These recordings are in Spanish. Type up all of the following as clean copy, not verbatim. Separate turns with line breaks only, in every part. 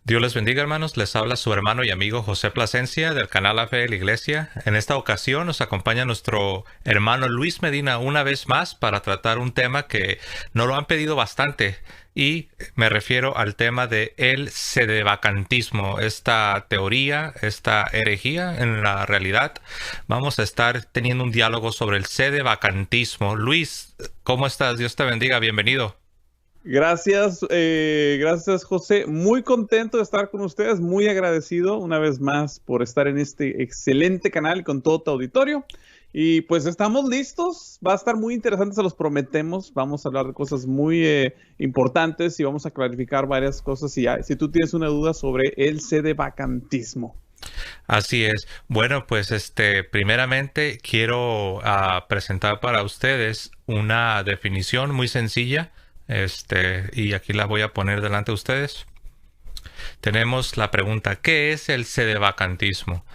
Dios les bendiga, hermanos. Les habla su hermano y amigo José Plasencia del canal La Fe de la Iglesia. En esta ocasión nos acompaña nuestro hermano Luis Medina una vez más para tratar un tema que nos lo han pedido bastante, y me refiero al tema de el sedevacantismo, esta teoría, esta herejía en la realidad. Vamos a estar teniendo un diálogo sobre el sedevacantismo. Luis, ¿cómo estás? Dios te bendiga, bienvenido.
Gracias José. Muy contento de estar con ustedes, muy agradecido una vez más por estar en este excelente canal y con todo tu auditorio. Y pues estamos listos, va a estar muy interesante, se los prometemos. Vamos a hablar de cosas muy importantes y vamos a clarificar varias cosas si tú tienes una duda sobre el sedevacantismo.
Así es. Bueno, pues primeramente quiero presentar para ustedes una definición muy sencilla, y aquí la voy a poner delante de ustedes. Tenemos la pregunta: ¿qué es el sedevacantismo?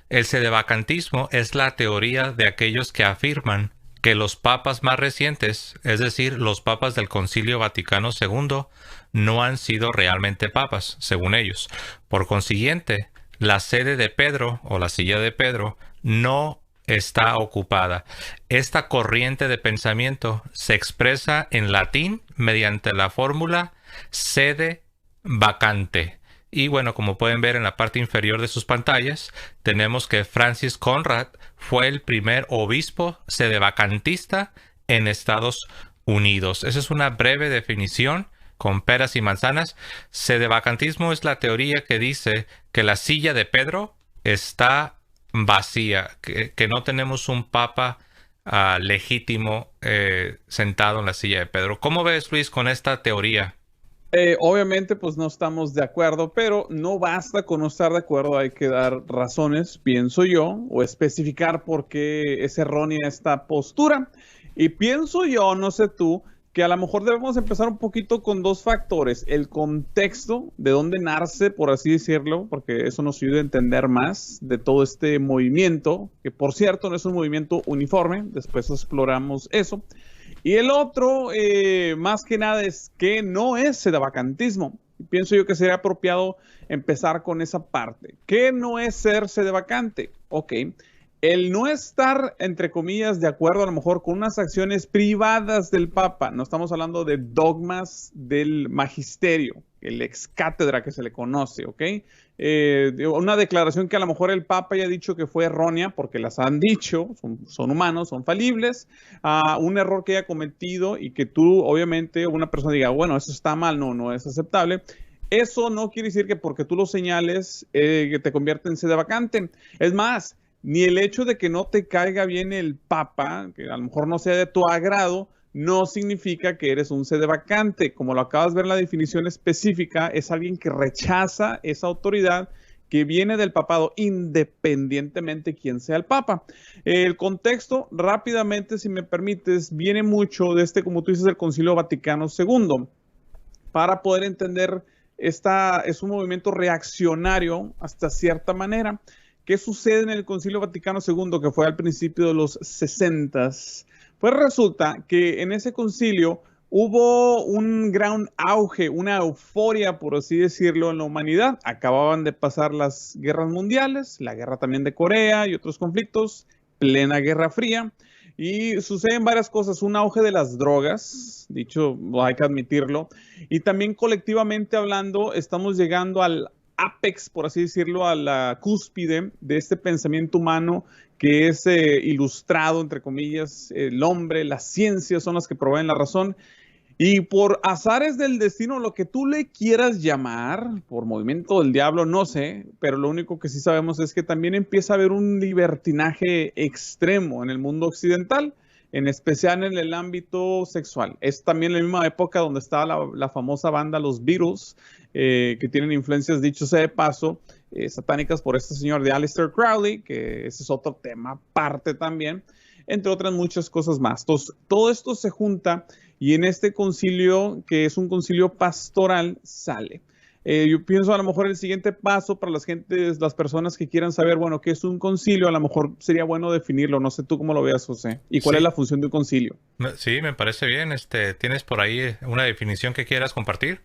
El sedevacantismo es la teoría de aquellos que afirman que los papas más recientes, es decir, los papas del Concilio Vaticano II, no han sido realmente papas, según ellos. Por consiguiente, la sede de Pedro o la silla de Pedro no está ocupada. Esta corriente de pensamiento se expresa en latín mediante la fórmula sede vacante. Y bueno, como pueden ver en la parte inferior de sus pantallas, tenemos que Francis Conrad fue el primer obispo sedevacantista en Estados Unidos. Esa es una breve definición con peras y manzanas. Sedevacantismo es la teoría que dice que la silla de Pedro está vacía, que no tenemos un papa legítimo sentado en la silla de Pedro. ¿Cómo ves, Luis, con esta teoría?
Obviamente, pues no estamos de acuerdo, pero no basta con no estar de acuerdo, hay que dar razones, pienso yo, o especificar por qué es errónea esta postura. Y pienso yo, no sé tú, que a lo mejor debemos empezar un poquito con dos factores: el contexto, de dónde nace, por así decirlo, porque eso nos ayuda a entender más de todo este movimiento, que por cierto no es un movimiento uniforme, después exploramos eso. Y el otro, más que nada, es que no es sedevacantismo. Pienso yo que sería apropiado empezar con esa parte. ¿Qué no es ser sedevacante? Ok, el no estar, entre comillas, de acuerdo a lo mejor con unas acciones privadas del Papa. No estamos hablando de dogmas del magisterio, el ex cátedra que se le conoce, ¿ok? Una declaración que a lo mejor el Papa ya ha dicho que fue errónea, porque las han dicho, son humanos, son falibles. Un error que haya cometido y que tú, obviamente, una persona diga, bueno, eso está mal, no es aceptable. Eso no quiere decir que porque tú lo señales, que te convierte en sedevacante. Es más, ni el hecho de que no te caiga bien el Papa, que a lo mejor no sea de tu agrado, no significa que eres un sedevacante. Como lo acabas de ver en la definición específica, es alguien que rechaza esa autoridad que viene del papado, independientemente quién sea el papa. El contexto, rápidamente, si me permites, viene mucho de como tú dices, el Concilio Vaticano II. Para poder entender, esta es un movimiento reaccionario hasta cierta manera. ¿Qué sucede en el Concilio Vaticano II, que fue al principio de los 60s? Pues resulta que en ese concilio hubo un gran auge, una euforia, por así decirlo, en la humanidad. Acababan de pasar las guerras mundiales, la guerra también de Corea y otros conflictos, plena Guerra Fría. Y suceden varias cosas: un auge de las drogas, dicho, hay que admitirlo, y también colectivamente hablando, estamos llegando al apex, por así decirlo, a la cúspide de este pensamiento humano que es ilustrado, entre comillas, el hombre, las ciencias son las que proveen la razón. Y por azares del destino, lo que tú le quieras llamar, por movimiento del diablo, no sé, pero lo único que sí sabemos es que también empieza a haber un libertinaje extremo en el mundo occidental, en especial en el ámbito sexual. Es también la misma época donde estaba la famosa banda Los Beatles, que tienen influencias, dicho sea de paso, satánicas por este señor de Aleister Crowley, que ese es otro tema aparte también, entre otras muchas cosas más. Entonces, todo esto se junta y en este concilio, que es un concilio pastoral, sale. Yo pienso a lo mejor el siguiente paso para las personas que quieran saber, bueno, qué es un concilio, a lo mejor sería bueno definirlo. No sé tú cómo lo veas, José. ¿Y cuál es
Sí,
la función de un concilio?
sí, me parece bien. ¿Tienes por ahí una definición que quieras compartir?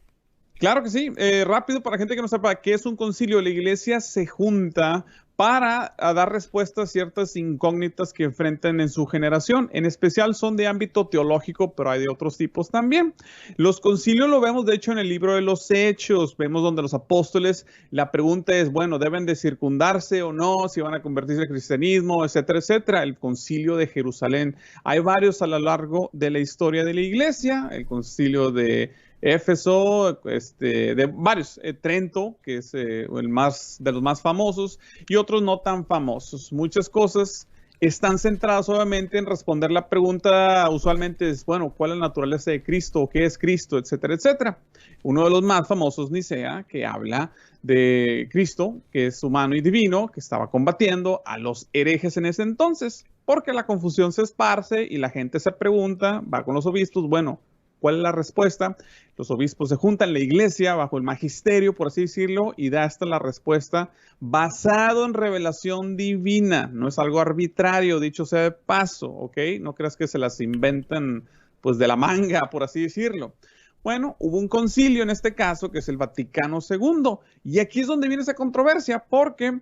Claro que sí. Rápido para gente que no sepa qué es un concilio. La iglesia se junta para dar respuesta a ciertas incógnitas que enfrentan en su generación. En especial son de ámbito teológico, pero hay de otros tipos también. Los concilios lo vemos, de hecho, en el libro de los Hechos. Vemos donde los apóstoles, la pregunta es, bueno, ¿deben de circundarse o no? Si van a convertirse al cristianismo, etcétera, etcétera. El concilio de Jerusalén. Hay varios a lo largo de la historia de la iglesia. El concilio de Éfeso, de varios, Trento, que es el más de los más famosos, y otros no tan famosos. Muchas cosas están centradas obviamente en responder la pregunta, usualmente es, bueno, ¿cuál es la naturaleza de Cristo? ¿Qué es Cristo? Etcétera, etcétera. Uno de los más famosos, Nicea, que habla de Cristo, que es humano y divino, que estaba combatiendo a los herejes en ese entonces, porque la confusión se esparce y la gente se pregunta, va con los obispos, bueno, ¿cuál es la respuesta? Los obispos se juntan en la iglesia bajo el magisterio, por así decirlo, y da esta la respuesta basado en revelación divina. No es algo arbitrario, dicho sea de paso, ¿ok? No creas que se las inventan pues de la manga, por así decirlo. Bueno, hubo un concilio en este caso, que es el Vaticano II, y aquí es donde viene esa controversia, porque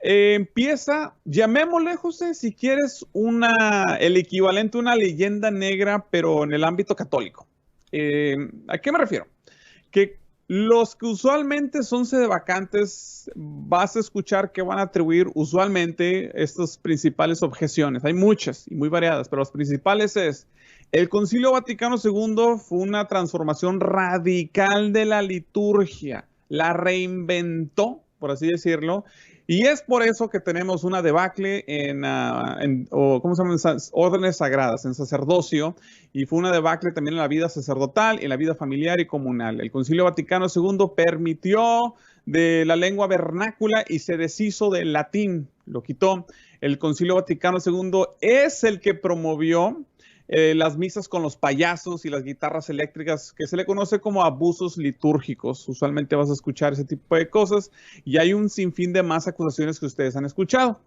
empieza, llamémosle, José, si quieres, el equivalente a una leyenda negra, pero en el ámbito católico. ¿A qué me refiero? Que los que usualmente son sedevacantes, vas a escuchar que van a atribuir usualmente estas principales objeciones. Hay muchas y muy variadas, pero las principales es, el Concilio Vaticano II fue una transformación radical de la liturgia, la reinventó, por así decirlo, y es por eso que tenemos una debacle ¿cómo se llaman? Órdenes sagradas, en sacerdocio, y fue una debacle también en la vida sacerdotal, en la vida familiar y comunal. El Concilio Vaticano II permitió de la lengua vernácula y se deshizo del latín, lo quitó. El Concilio Vaticano II es el que promovió las misas con los payasos y las guitarras eléctricas, que se le conoce como abusos litúrgicos. Usualmente vas a escuchar ese tipo de cosas y hay un sinfín de más acusaciones que ustedes han escuchado.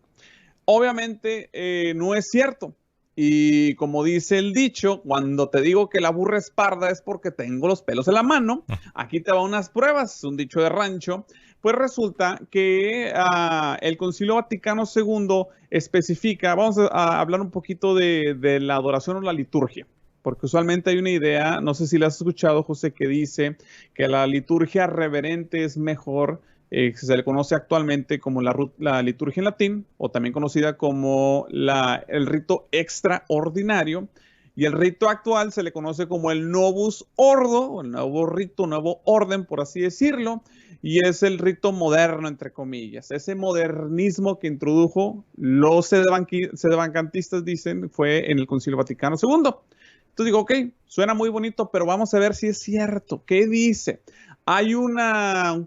Obviamente no es cierto. Y como dice el dicho, cuando te digo que la burra es parda es porque tengo los pelos en la mano. Aquí te van unas pruebas, un dicho de rancho. Pues resulta que el Concilio Vaticano II especifica, vamos a hablar un poquito de la adoración o la liturgia, porque usualmente hay una idea, no sé si la has escuchado, José, que dice que la liturgia reverente es mejor, se le conoce actualmente como la liturgia en latín, o también conocida como el rito extraordinario, y el rito actual se le conoce como el Novus Ordo, el nuevo rito, nuevo orden, por así decirlo, y es el rito moderno, entre comillas. Ese modernismo que introdujo los sedevacantistas, dicen, fue en el Concilio Vaticano II. Entonces digo, ok, suena muy bonito, pero vamos a ver si es cierto. ¿Qué dice? Hay una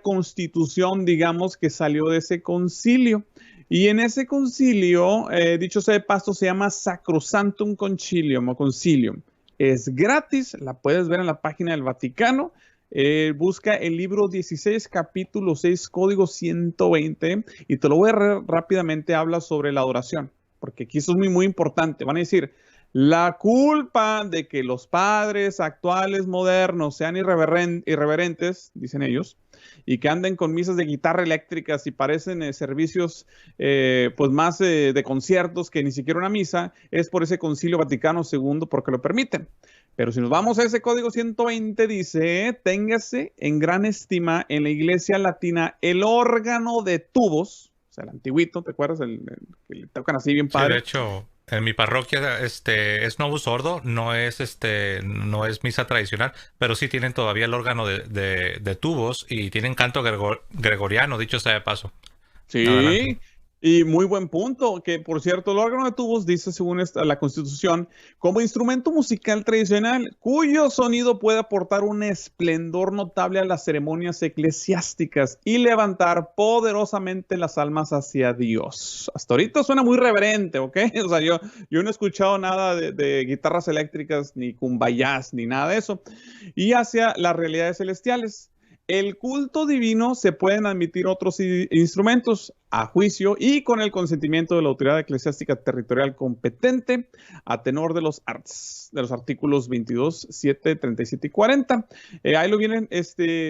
constitución, digamos, que salió de ese concilio. Y en ese concilio, dicho sea de paso, se llama Sacrosanctum Concilium o Concilium. Es gratis, la puedes ver en la página del Vaticano. Busca el libro 16, capítulo 6, código 120, y te lo voy a leer rápidamente. Habla sobre la adoración, porque aquí eso es muy, muy importante. Van a decir, la culpa de que los padres actuales modernos sean irreverentes, dicen ellos, y que anden con misas de guitarra eléctricas y parecen servicios pues más de conciertos que ni siquiera una misa, es por ese Concilio Vaticano II, porque lo permiten. Pero si nos vamos a ese código 120, dice, téngase en gran estima en la iglesia latina el órgano de tubos, o sea, el antiguito, ¿te acuerdas? El que le tocan así bien padre.
Sí, de hecho, en mi parroquia es Novus Ordo, no es misa tradicional, pero sí tienen todavía el órgano de tubos y tienen canto gregoriano, dicho sea de paso.
Sí. Adelante. Y muy buen punto, que por cierto, el órgano de tubos dice, según la Constitución, como instrumento musical tradicional, cuyo sonido puede aportar un esplendor notable a las ceremonias eclesiásticas y levantar poderosamente las almas hacia Dios. Hasta ahorita suena muy reverente, ¿ok? O sea, yo no he escuchado nada de guitarras eléctricas, ni cumbayás, ni nada de eso. Y hacia las realidades celestiales. El culto divino se pueden admitir otros instrumentos a juicio y con el consentimiento de la autoridad eclesiástica territorial competente a tenor de los arts, de los artículos 22, 7, 37 y 40. Ahí lo vienen,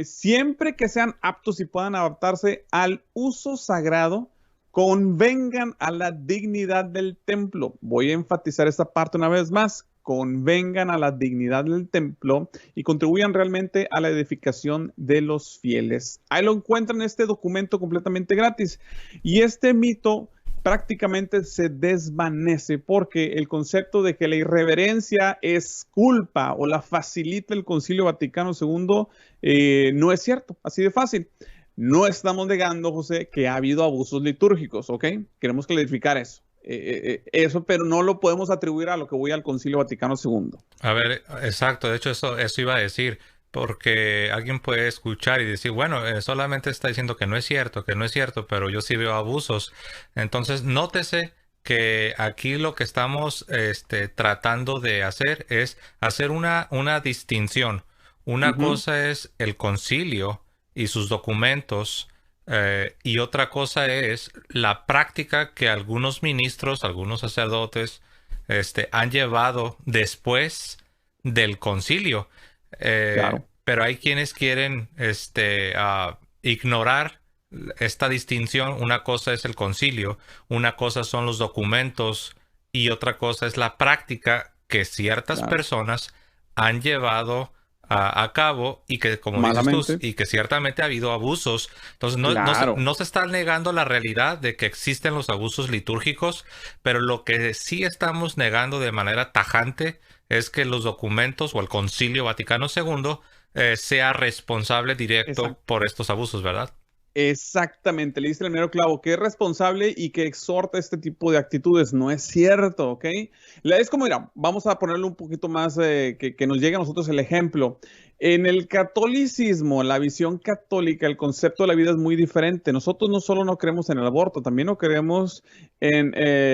siempre que sean aptos y puedan adaptarse al uso sagrado, convengan a la dignidad del templo. Voy a enfatizar esta parte una vez más. Convengan a la dignidad del templo y contribuyan realmente a la edificación de los fieles. Ahí lo encuentran este documento completamente gratis. Y este mito prácticamente se desvanece porque el concepto de que la irreverencia es culpa o la facilita el Concilio Vaticano II no es cierto, así de fácil. No estamos negando, José, que ha habido abusos litúrgicos, ¿ok? Queremos clarificar eso. Eso, pero no lo podemos atribuir a lo que voy al Concilio Vaticano II.
A ver, exacto, de hecho eso iba a decir, porque alguien puede escuchar y decir, bueno, solamente está diciendo que no es cierto, pero yo sí veo abusos. Entonces, nótese que aquí lo que estamos tratando de hacer es hacer una distinción. Una cosa es el concilio y sus documentos, y otra cosa es la práctica que algunos ministros, algunos sacerdotes, han llevado después del concilio.
Claro.
Pero hay quienes quieren ignorar esta distinción. Una cosa es el concilio, una cosa son los documentos y otra cosa es la práctica que ciertas
Claro.
personas han llevado a cabo y que, como dices
Malamente.
tú, y que ciertamente ha habido abusos. Entonces,
Claro.
no se está negando la realidad de que existen los abusos litúrgicos, pero lo que sí estamos negando de manera tajante es que los documentos o el Concilio Vaticano II sea responsable directo
Exacto.
por estos abusos, ¿verdad?
Exactamente, le diste el mero clavo, que es responsable y que exhorta este tipo de actitudes. No es cierto, ¿ok? Es como, mira, vamos a ponerle un poquito más, que nos llegue a nosotros el ejemplo. En el catolicismo, la visión católica, el concepto de la vida es muy diferente. Nosotros no solo no creemos en el aborto, también no creemos en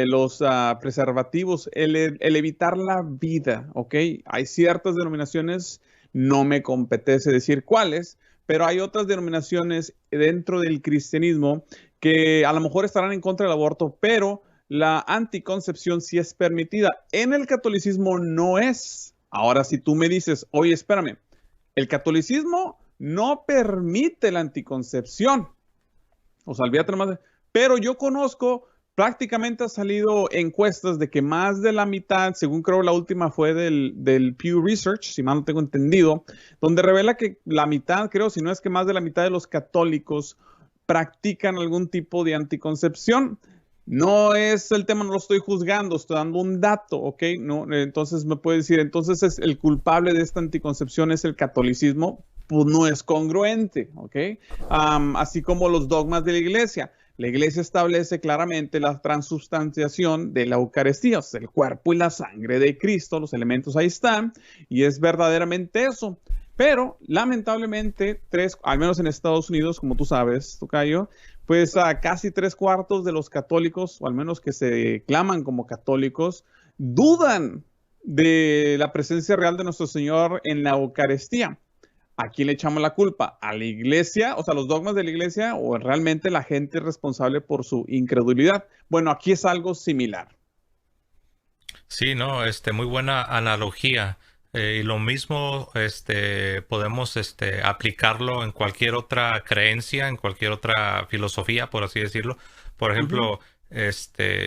los preservativos, el evitar la vida, ¿ok? Hay ciertas denominaciones, no me competece decir cuáles, pero hay otras denominaciones dentro del cristianismo que a lo mejor estarán en contra del aborto, pero la anticoncepción sí es permitida. En el catolicismo no es. Ahora, si tú me dices, oye, espérame, el catolicismo no permite la anticoncepción, o sea, olvídate nomás. Pero yo conozco, prácticamente ha salido encuestas de que más de la mitad, según creo la última fue del Pew Research, si mal no tengo entendido, donde revela que la mitad, creo, si no es que más de la mitad de los católicos practican algún tipo de anticoncepción. No es el tema, no lo estoy juzgando, estoy dando un dato, ¿ok? No, entonces me puede decir, entonces es el culpable de esta anticoncepción es el catolicismo, pues no es congruente, ¿ok? Así como los dogmas de la iglesia. La iglesia establece claramente la transubstanciación de la Eucaristía, o sea, el cuerpo y la sangre de Cristo, los elementos ahí están, y es verdaderamente eso. Pero lamentablemente, al menos en Estados Unidos, como tú sabes, Tocayo, pues casi 3/4 de los católicos, o al menos que se claman como católicos, dudan de la presencia real de nuestro Señor en la Eucaristía. ¿A quién le echamos la culpa? ¿A la iglesia? O sea, los dogmas de la iglesia o realmente la gente es responsable por su incredulidad. Bueno, aquí es algo similar.
Sí, no, muy buena analogía. Y lo mismo, podemos, aplicarlo en cualquier otra creencia, en cualquier otra filosofía, por así decirlo. Por ejemplo,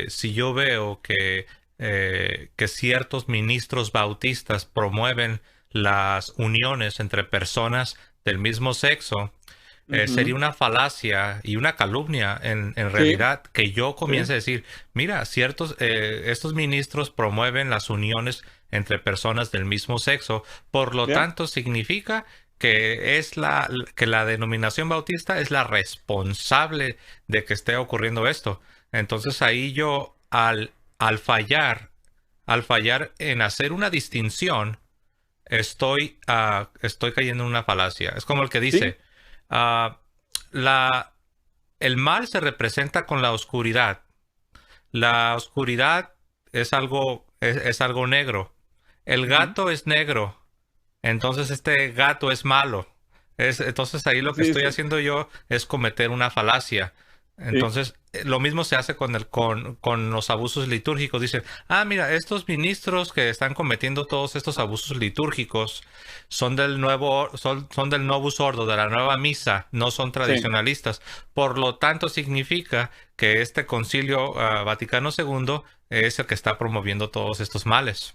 si yo veo que ciertos ministros bautistas promueven las uniones entre personas del mismo sexo, sería una falacia y una calumnia en
Sí,
realidad que yo
sí,
comience a decir, mira, estos ministros promueven las uniones entre personas del mismo sexo, por lo
ya.
tanto significa que la denominación bautista es la responsable de que esté ocurriendo esto. Entonces ahí yo al fallar, al fallar en hacer una distinción, estoy cayendo en una falacia. Es como el que
Sí,
dice, ah, la, el mal se representa con la oscuridad. La oscuridad es algo negro. El gato es negro, entonces este gato es malo. Entonces ahí lo que
Sí,
estoy
sí,
haciendo yo es cometer una falacia.
sí.
Entonces, lo mismo se hace con los abusos litúrgicos. Dicen, ah, mira, estos ministros que están cometiendo todos estos abusos litúrgicos son del Novus Ordo, de la nueva misa, no son
Sí.
tradicionalistas. Por lo tanto, significa que este concilio Vaticano II es el que está promoviendo todos estos males.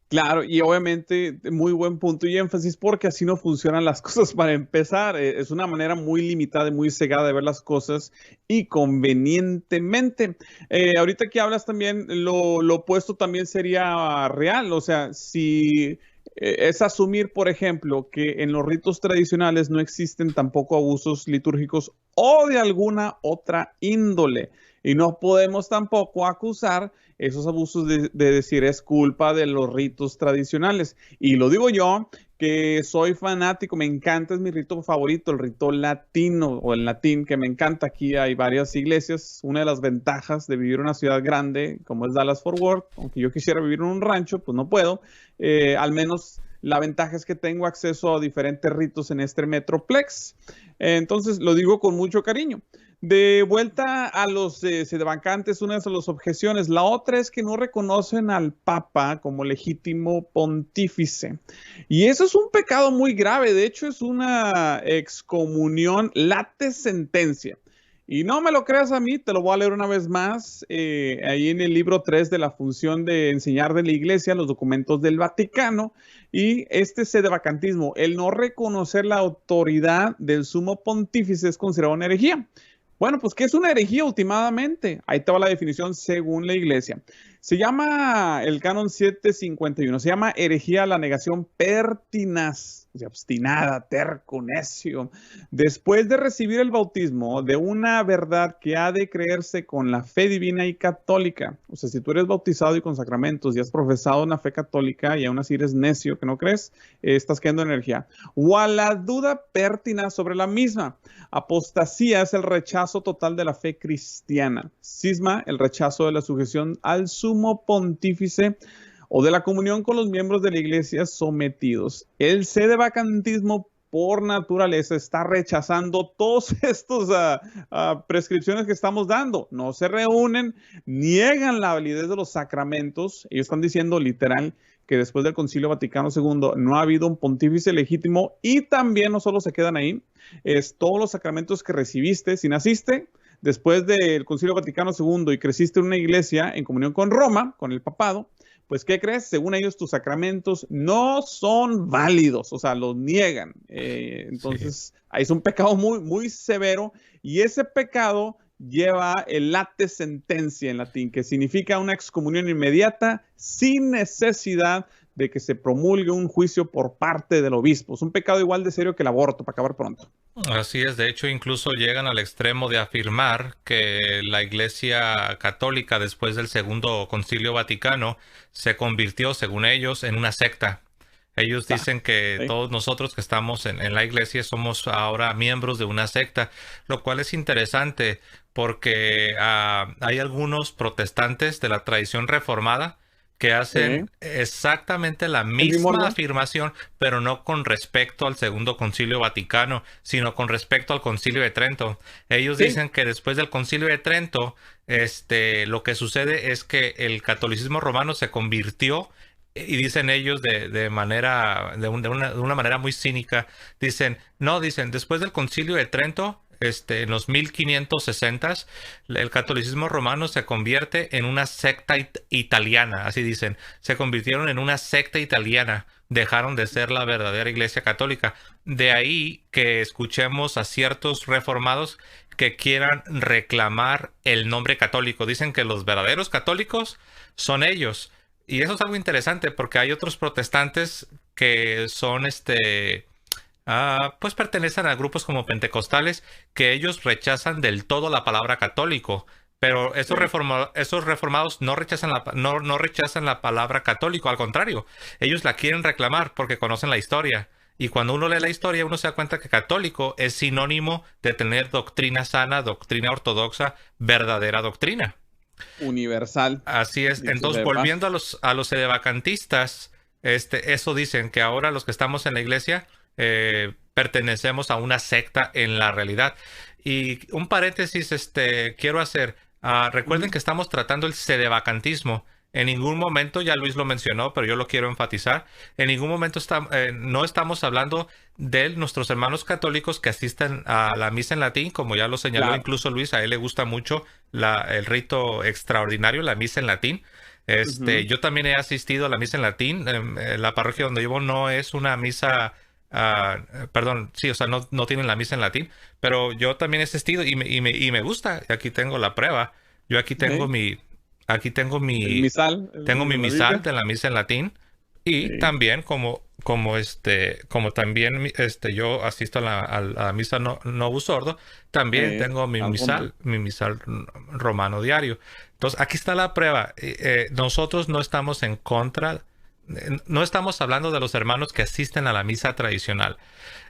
Claro, y obviamente muy buen punto y énfasis porque así no funcionan las cosas para empezar. Es una manera muy limitada y muy cegada de ver las cosas y convenientemente. Ahorita que hablas también, lo opuesto también sería real. O sea, si es asumir, por ejemplo, que en los ritos tradicionales no existen tampoco abusos litúrgicos o de alguna otra índole. Y no podemos tampoco acusar esos abusos de decir es culpa de los ritos tradicionales. Y lo digo yo, que soy fanático, me encanta, es mi rito favorito, el rito latino o el latín, que me encanta. Aquí hay varias iglesias. Una de las ventajas de vivir en una ciudad grande como es Dallas Fort Worth, aunque yo quisiera vivir en un rancho, pues no puedo. Al menos la ventaja es que tengo acceso a diferentes ritos en este Metroplex. Entonces lo digo con mucho cariño. De vuelta a los sedevacantes, una de las objeciones. La otra es que no reconocen al Papa como legítimo pontífice. Y eso es un pecado muy grave. De hecho, es una excomunión late sentencia. Y no me lo creas a mí, te lo voy a leer una vez más. Ahí en el libro 3 de la función de enseñar de la Iglesia, los documentos del Vaticano. Y este sedevacantismo, el no reconocer la autoridad del sumo pontífice es considerado una herejía. Bueno, pues, ¿qué es una herejía últimamente? Ahí te va la definición según la Iglesia. Se llama el canon 751, se llama herejía la negación pertinaz, o sea, obstinada, terco, necio, después de recibir el bautismo de una verdad que ha de creerse con la fe divina y católica. O sea, si tú eres bautizado y con sacramentos y has profesado una fe católica y aún así eres necio, que no crees, estás quedando en energía. O a la duda pertinaz sobre la misma. Apostasía es el rechazo total de la fe cristiana. Cisma, el rechazo de la sujeción al sumo pontífice o de la comunión con los miembros de la iglesia sometidos. El sedevacantismo por naturaleza está rechazando todos estos prescripciones que estamos dando. No se reúnen, niegan la validez de los sacramentos. Ellos están diciendo literal que después del Concilio Vaticano II no ha habido un pontífice legítimo y también no solo se quedan ahí, es todos los sacramentos que recibiste, si naciste después del Concilio Vaticano II y creciste en una iglesia en comunión con Roma, con el papado, pues ¿qué crees? Según ellos tus sacramentos no son válidos, o sea, los niegan.
Sí.
Entonces, ahí es un pecado muy, muy severo y ese pecado lleva el late sentencia en latín, que significa una excomunión inmediata sin necesidad de que se promulgue un juicio por parte del obispo. Es un pecado igual de serio que el aborto, para acabar pronto.
Así es, de hecho incluso llegan al extremo de afirmar que la Iglesia Católica después del Segundo Concilio Vaticano se convirtió, según ellos, en una secta. Ellos
Ah,
dicen que
sí,
todos nosotros que estamos en la iglesia somos ahora miembros de una secta, lo cual es interesante porque hay algunos protestantes de la tradición reformada que hacen
sí.
exactamente la
Henry
misma
Morgan.
afirmación, pero no con respecto al Segundo Concilio Vaticano, sino con respecto al Concilio de Trento. Ellos
Sí,
dicen que después del Concilio de Trento, lo que sucede es que el catolicismo romano se convirtió y dicen ellos de una manera muy cínica, dicen, no, dicen, después del Concilio de Trento, en los 1560, el catolicismo romano se convierte en una secta italiana, así dicen, se convirtieron en una secta italiana, dejaron de ser la verdadera iglesia católica. De ahí que escuchemos a ciertos reformados que quieran reclamar el nombre católico. Dicen que los verdaderos católicos son ellos. Y eso es algo interesante porque hay otros protestantes que son pues pertenecen a grupos como pentecostales que ellos rechazan del todo la palabra católico. Pero
sí.
esos reformados no rechazan la palabra católico, al contrario, ellos la quieren reclamar porque conocen la historia. Y cuando uno lee la historia, uno se da cuenta que católico es sinónimo de tener doctrina sana, doctrina ortodoxa, verdadera doctrina.
Universal,
Así es.
dicho
Entonces,
sea de
volviendo
paso.
a los sedevacantistas, eso dicen que ahora los que estamos en la iglesia pertenecemos a una secta en la realidad. Y un paréntesis quiero hacer. Recuerden que estamos tratando el sedevacantismo. En ningún momento, ya Luis lo mencionó, pero yo lo quiero enfatizar, en ningún momento no estamos hablando de nuestros hermanos católicos que asisten a la misa en latín, como ya lo señaló
Claro.
incluso Luis, a él le gusta mucho el rito extraordinario, la misa en latín.
Ujú.
Yo también he asistido a la misa en latín. La parroquia donde vivo no es una misa, perdón, sí, o sea, no tienen la misa en latín, pero yo también he asistido y me gusta. Y aquí tengo la prueba. Yo
Sí.
aquí
El misal
tengo mi
de la
misal
Biblia.
de la misa en latín y
Sí.
también como también yo asisto a la misa Novus Ordo, también tengo
Adjunto.
mi misal romano diario. Entonces, aquí está la prueba. Nosotros no estamos en contra, no estamos hablando de los hermanos que asisten a la misa tradicional.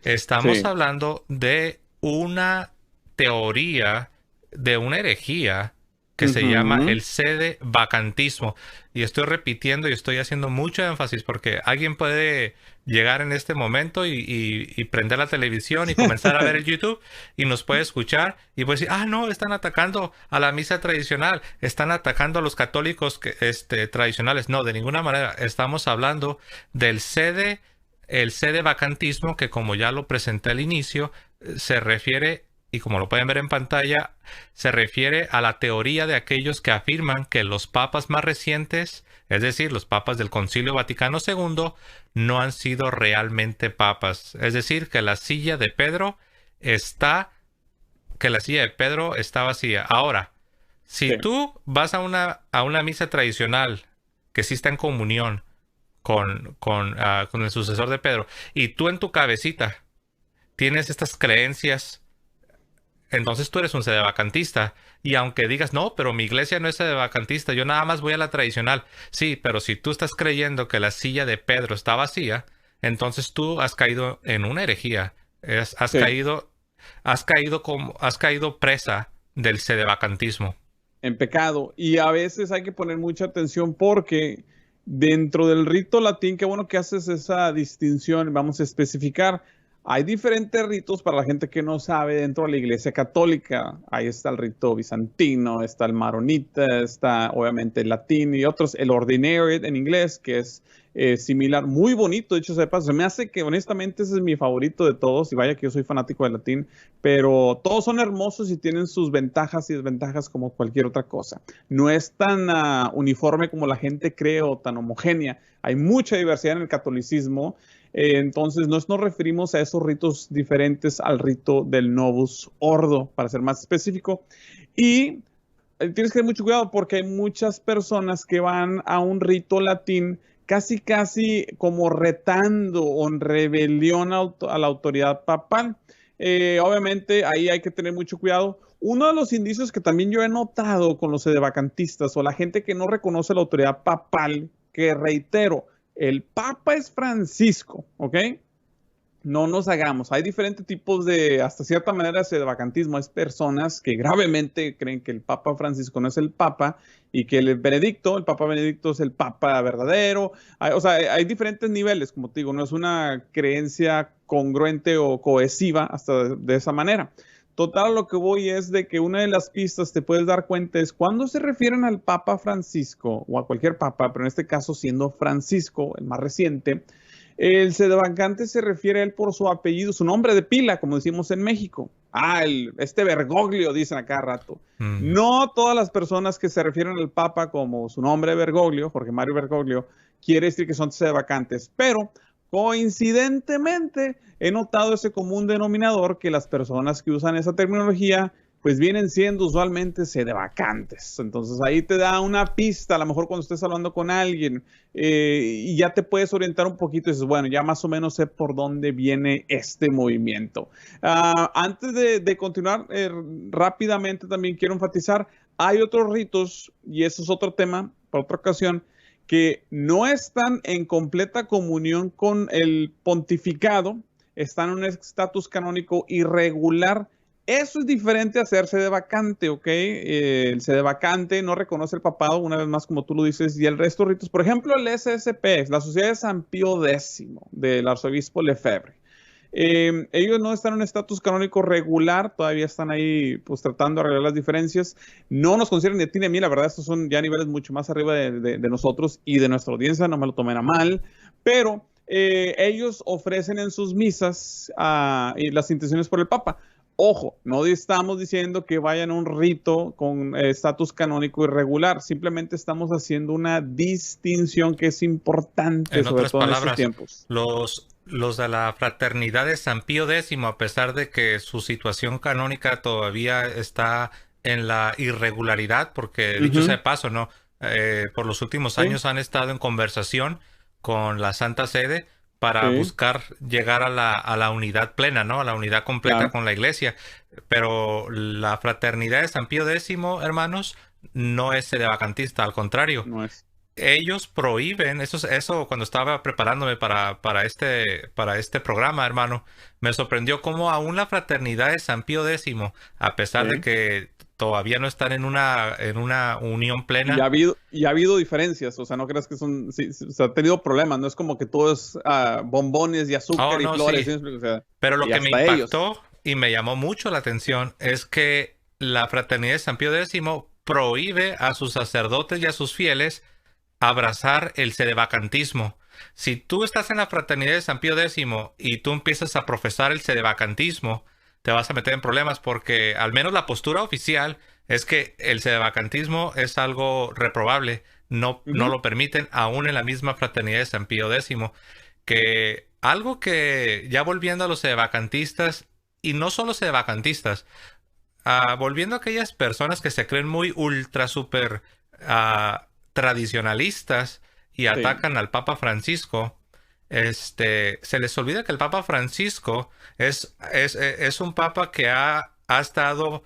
Estamos
Sí.
hablando de una teoría, de una herejía que se llama
Ujú.
el sede vacantismo. Y estoy repitiendo y estoy haciendo mucho énfasis porque alguien puede llegar en este momento y prender la televisión y comenzar a ver el YouTube y nos puede escuchar y puede decir, no, están atacando a la misa tradicional, están atacando a los católicos tradicionales. No, de ninguna manera. Estamos hablando del el sede vacantismo que, como ya lo presenté al inicio, se refiere, y como lo pueden ver en pantalla, se refiere a la teoría de aquellos que afirman que los papas más recientes, es decir, los papas del Concilio Vaticano II, no han sido realmente papas. Es decir, que que la silla de Pedro está vacía. Ahora, si
Sí.
tú vas a una misa tradicional que sí está en comunión con el sucesor de Pedro, y tú en tu cabecita tienes estas creencias, entonces tú eres un sedevacantista. Y aunque digas, no, pero mi iglesia no es sedevacantista, yo nada más voy a la tradicional. Sí, pero si tú estás creyendo que la silla de Pedro está vacía, entonces tú has caído en una herejía.
Sí.
Has caído presa del sedevacantismo.
En pecado. Y a veces hay que poner mucha atención porque dentro del rito latín, qué bueno que haces esa distinción, vamos a especificar. Hay diferentes ritos para la gente que no sabe dentro de la Iglesia Católica. Ahí está el rito bizantino, está el maronita, está obviamente el latín y otros, el ordinariate en inglés, que es similar, muy bonito, de hecho, sepas, se me hace que honestamente ese es mi favorito de todos, y vaya que yo soy fanático del latín, pero todos son hermosos y tienen sus ventajas y desventajas como cualquier otra cosa. No es tan uniforme como la gente cree o tan homogénea. Hay mucha diversidad en el catolicismo, entonces nos referimos a esos ritos diferentes al rito del Novus Ordo, para ser más específico. Y tienes que tener mucho cuidado porque hay muchas personas que van a un rito latín casi, casi como retando o en rebelión a la autoridad papal. Obviamente ahí hay que tener mucho cuidado. Uno de los indicios que también yo he notado con los sedevacantistas o la gente que no reconoce la autoridad papal, que reitero, el papa es Francisco, ¿ok? No nos hagamos. Hay diferentes tipos de, hasta cierta manera, de vacantismo. Es personas que gravemente creen que el Papa Francisco no es el Papa y que el Papa Benedicto es el Papa verdadero. O sea, hay diferentes niveles, como te digo, no es una creencia congruente o cohesiva hasta de esa manera. Total, lo que voy es de que una de las pistas te puedes dar cuenta es cuando se refieren al Papa Francisco o a cualquier Papa, pero en este caso siendo Francisco, el más reciente, el sedevacante se refiere a él por su apellido, su nombre de pila, como decimos en México. Este Bergoglio, dicen a cada rato.
Mm.
No todas las personas que se refieren al Papa como su nombre Bergoglio, Jorge Mario Bergoglio, quiere decir que son sedevacantes, pero coincidentemente he notado ese común denominador que las personas que usan esa terminología pues vienen siendo usualmente sedevacantes. Entonces ahí te da una pista, a lo mejor cuando estés hablando con alguien y ya te puedes orientar un poquito y dices, bueno, ya más o menos sé por dónde viene este movimiento. Antes de continuar, rápidamente también quiero enfatizar, hay otros ritos, y eso es otro tema para otra ocasión, que no están en completa comunión con el pontificado, están en un estatus canónico irregular. Eso es diferente a hacerse de vacante, ¿ok? El sedevacante no reconoce el papado, una vez más, como tú lo dices, y el resto de ritos. Por ejemplo, el SSP, la Sociedad de San Pío X, del arzobispo Lefebvre. Ellos no están en un estatus canónico regular, todavía están ahí pues tratando de arreglar las diferencias. No nos consideran ni a ti ni a mí, la verdad, estos son ya niveles mucho más arriba de nosotros y de nuestra audiencia, no me lo tomen a mal, pero ellos ofrecen en sus misas las intenciones por el Papa. Ojo, no estamos diciendo que vayan a un rito con estatus canónico irregular, simplemente estamos haciendo una distinción que es importante,
En
sobre
otras
todo en estos
palabras,
tiempos.
los de la fraternidad de San Pío X, a pesar de que su situación canónica todavía está en la irregularidad, porque dicho sea
Ujú,
de paso, ¿no? Por los últimos
sí,
años han estado en conversación con la Santa Sede para
sí,
buscar llegar a la unidad plena, ¿no? A la unidad completa
claro,
con la Iglesia. Pero la fraternidad de San Pío X, hermanos, no es sedevacantista, al contrario,
no es.
ellos prohíben, eso cuando estaba preparándome para este programa, hermano, me sorprendió cómo aún la fraternidad de San Pío X, a pesar de
Sí.
que todavía no están en una unión
Y ha
plena.
habido, y ha habido diferencias, o sea, no creas que son, sí, sí, o sea, ha tenido problemas, no es como que todo es bombones y
Oh,
azúcar y
no,
flores,
sí.
¿sí me explico? O sea,
Pero lo
y
que me
hasta ellos.
impactó y me llamó mucho la atención es que la fraternidad de San Pío X prohíbe a sus sacerdotes y a sus fieles abrazar el sedevacantismo. Si tú estás en la fraternidad de San Pío X y tú empiezas a profesar el sedevacantismo, te vas a meter en problemas porque al menos la postura oficial es que el sedevacantismo es algo reprobable. No, no
Ujú,
lo permiten aún en la misma fraternidad de San Pío X. Que algo que ya volviendo a los sedevacantistas, y no solo sedevacantistas, volviendo a aquellas personas que se creen muy ultra super tradicionalistas y
sí,
atacan al Papa Francisco, se les olvida que el Papa Francisco es un papa que ha estado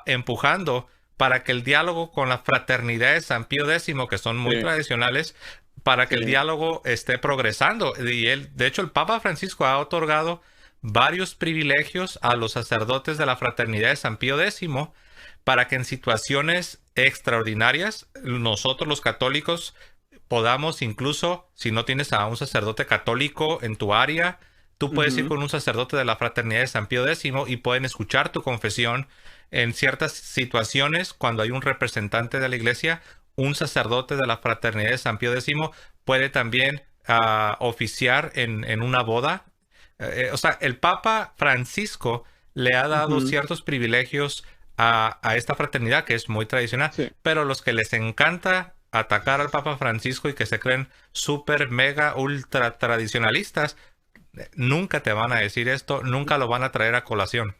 empujando para que el diálogo con la fraternidad de San Pío X, que son muy
sí,
tradicionales, para que el
sí.
diálogo esté progresando. Y él, de hecho, el Papa Francisco ha otorgado varios privilegios a los sacerdotes de la fraternidad de San Pío X para que en situaciones extraordinarias nosotros los católicos podamos incluso, si no tienes a un sacerdote católico en tu área, tú puedes ir
Ujú.
con un sacerdote de la fraternidad de San Pío X y pueden escuchar tu confesión en ciertas situaciones cuando hay un representante de la iglesia, un sacerdote de la fraternidad de San Pío X puede también oficiar en una boda. O sea, el Papa Francisco le ha dado
Ujú,
ciertos privilegios a esta fraternidad que es muy tradicional,
sí.
pero los que les encanta atacar al Papa Francisco y que se creen súper, mega, ultra tradicionalistas, nunca te van a decir esto, nunca lo van a traer a colación.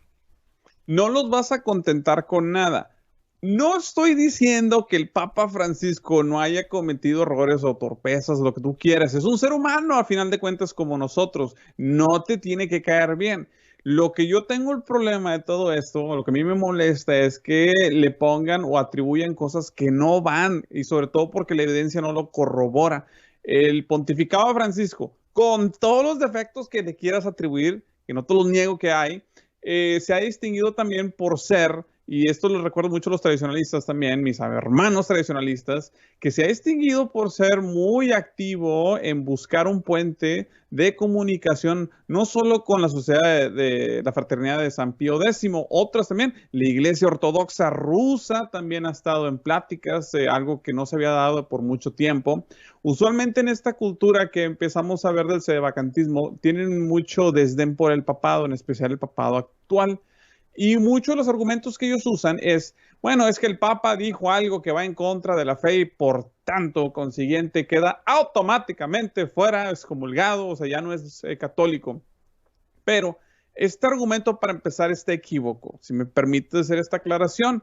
No los vas a contentar con nada. No estoy diciendo que el Papa Francisco no haya cometido errores o torpezas, lo que tú quieras. Es un ser humano, a final de cuentas, como nosotros. No te tiene que caer bien. Lo que yo tengo el problema de todo esto, lo que a mí me molesta es que le pongan o atribuyan cosas que no van, y sobre todo porque la evidencia no lo corrobora. El pontificado de Francisco, con todos los defectos que le quieras atribuir, que no te los niego que hay, se ha distinguido también por ser, y esto lo recuerdo mucho a los tradicionalistas también, mis hermanos tradicionalistas, que se ha distinguido por ser muy activo en buscar un puente de comunicación, no solo con la sociedad de la fraternidad de San Pío X, otras también, la Iglesia Ortodoxa Rusa también ha estado en pláticas, algo que no se había dado por mucho tiempo. Usualmente en esta cultura que empezamos a ver del sedevacantismo, tienen mucho desdén por el papado, en especial el papado actual. Y muchos de los argumentos que ellos usan es, bueno, es que el Papa dijo algo que va en contra de la fe y por tanto, consiguiente, queda automáticamente fuera, excomulgado, o sea, ya no es católico. Pero este argumento, para empezar, está equívoco. Si me permite hacer esta aclaración,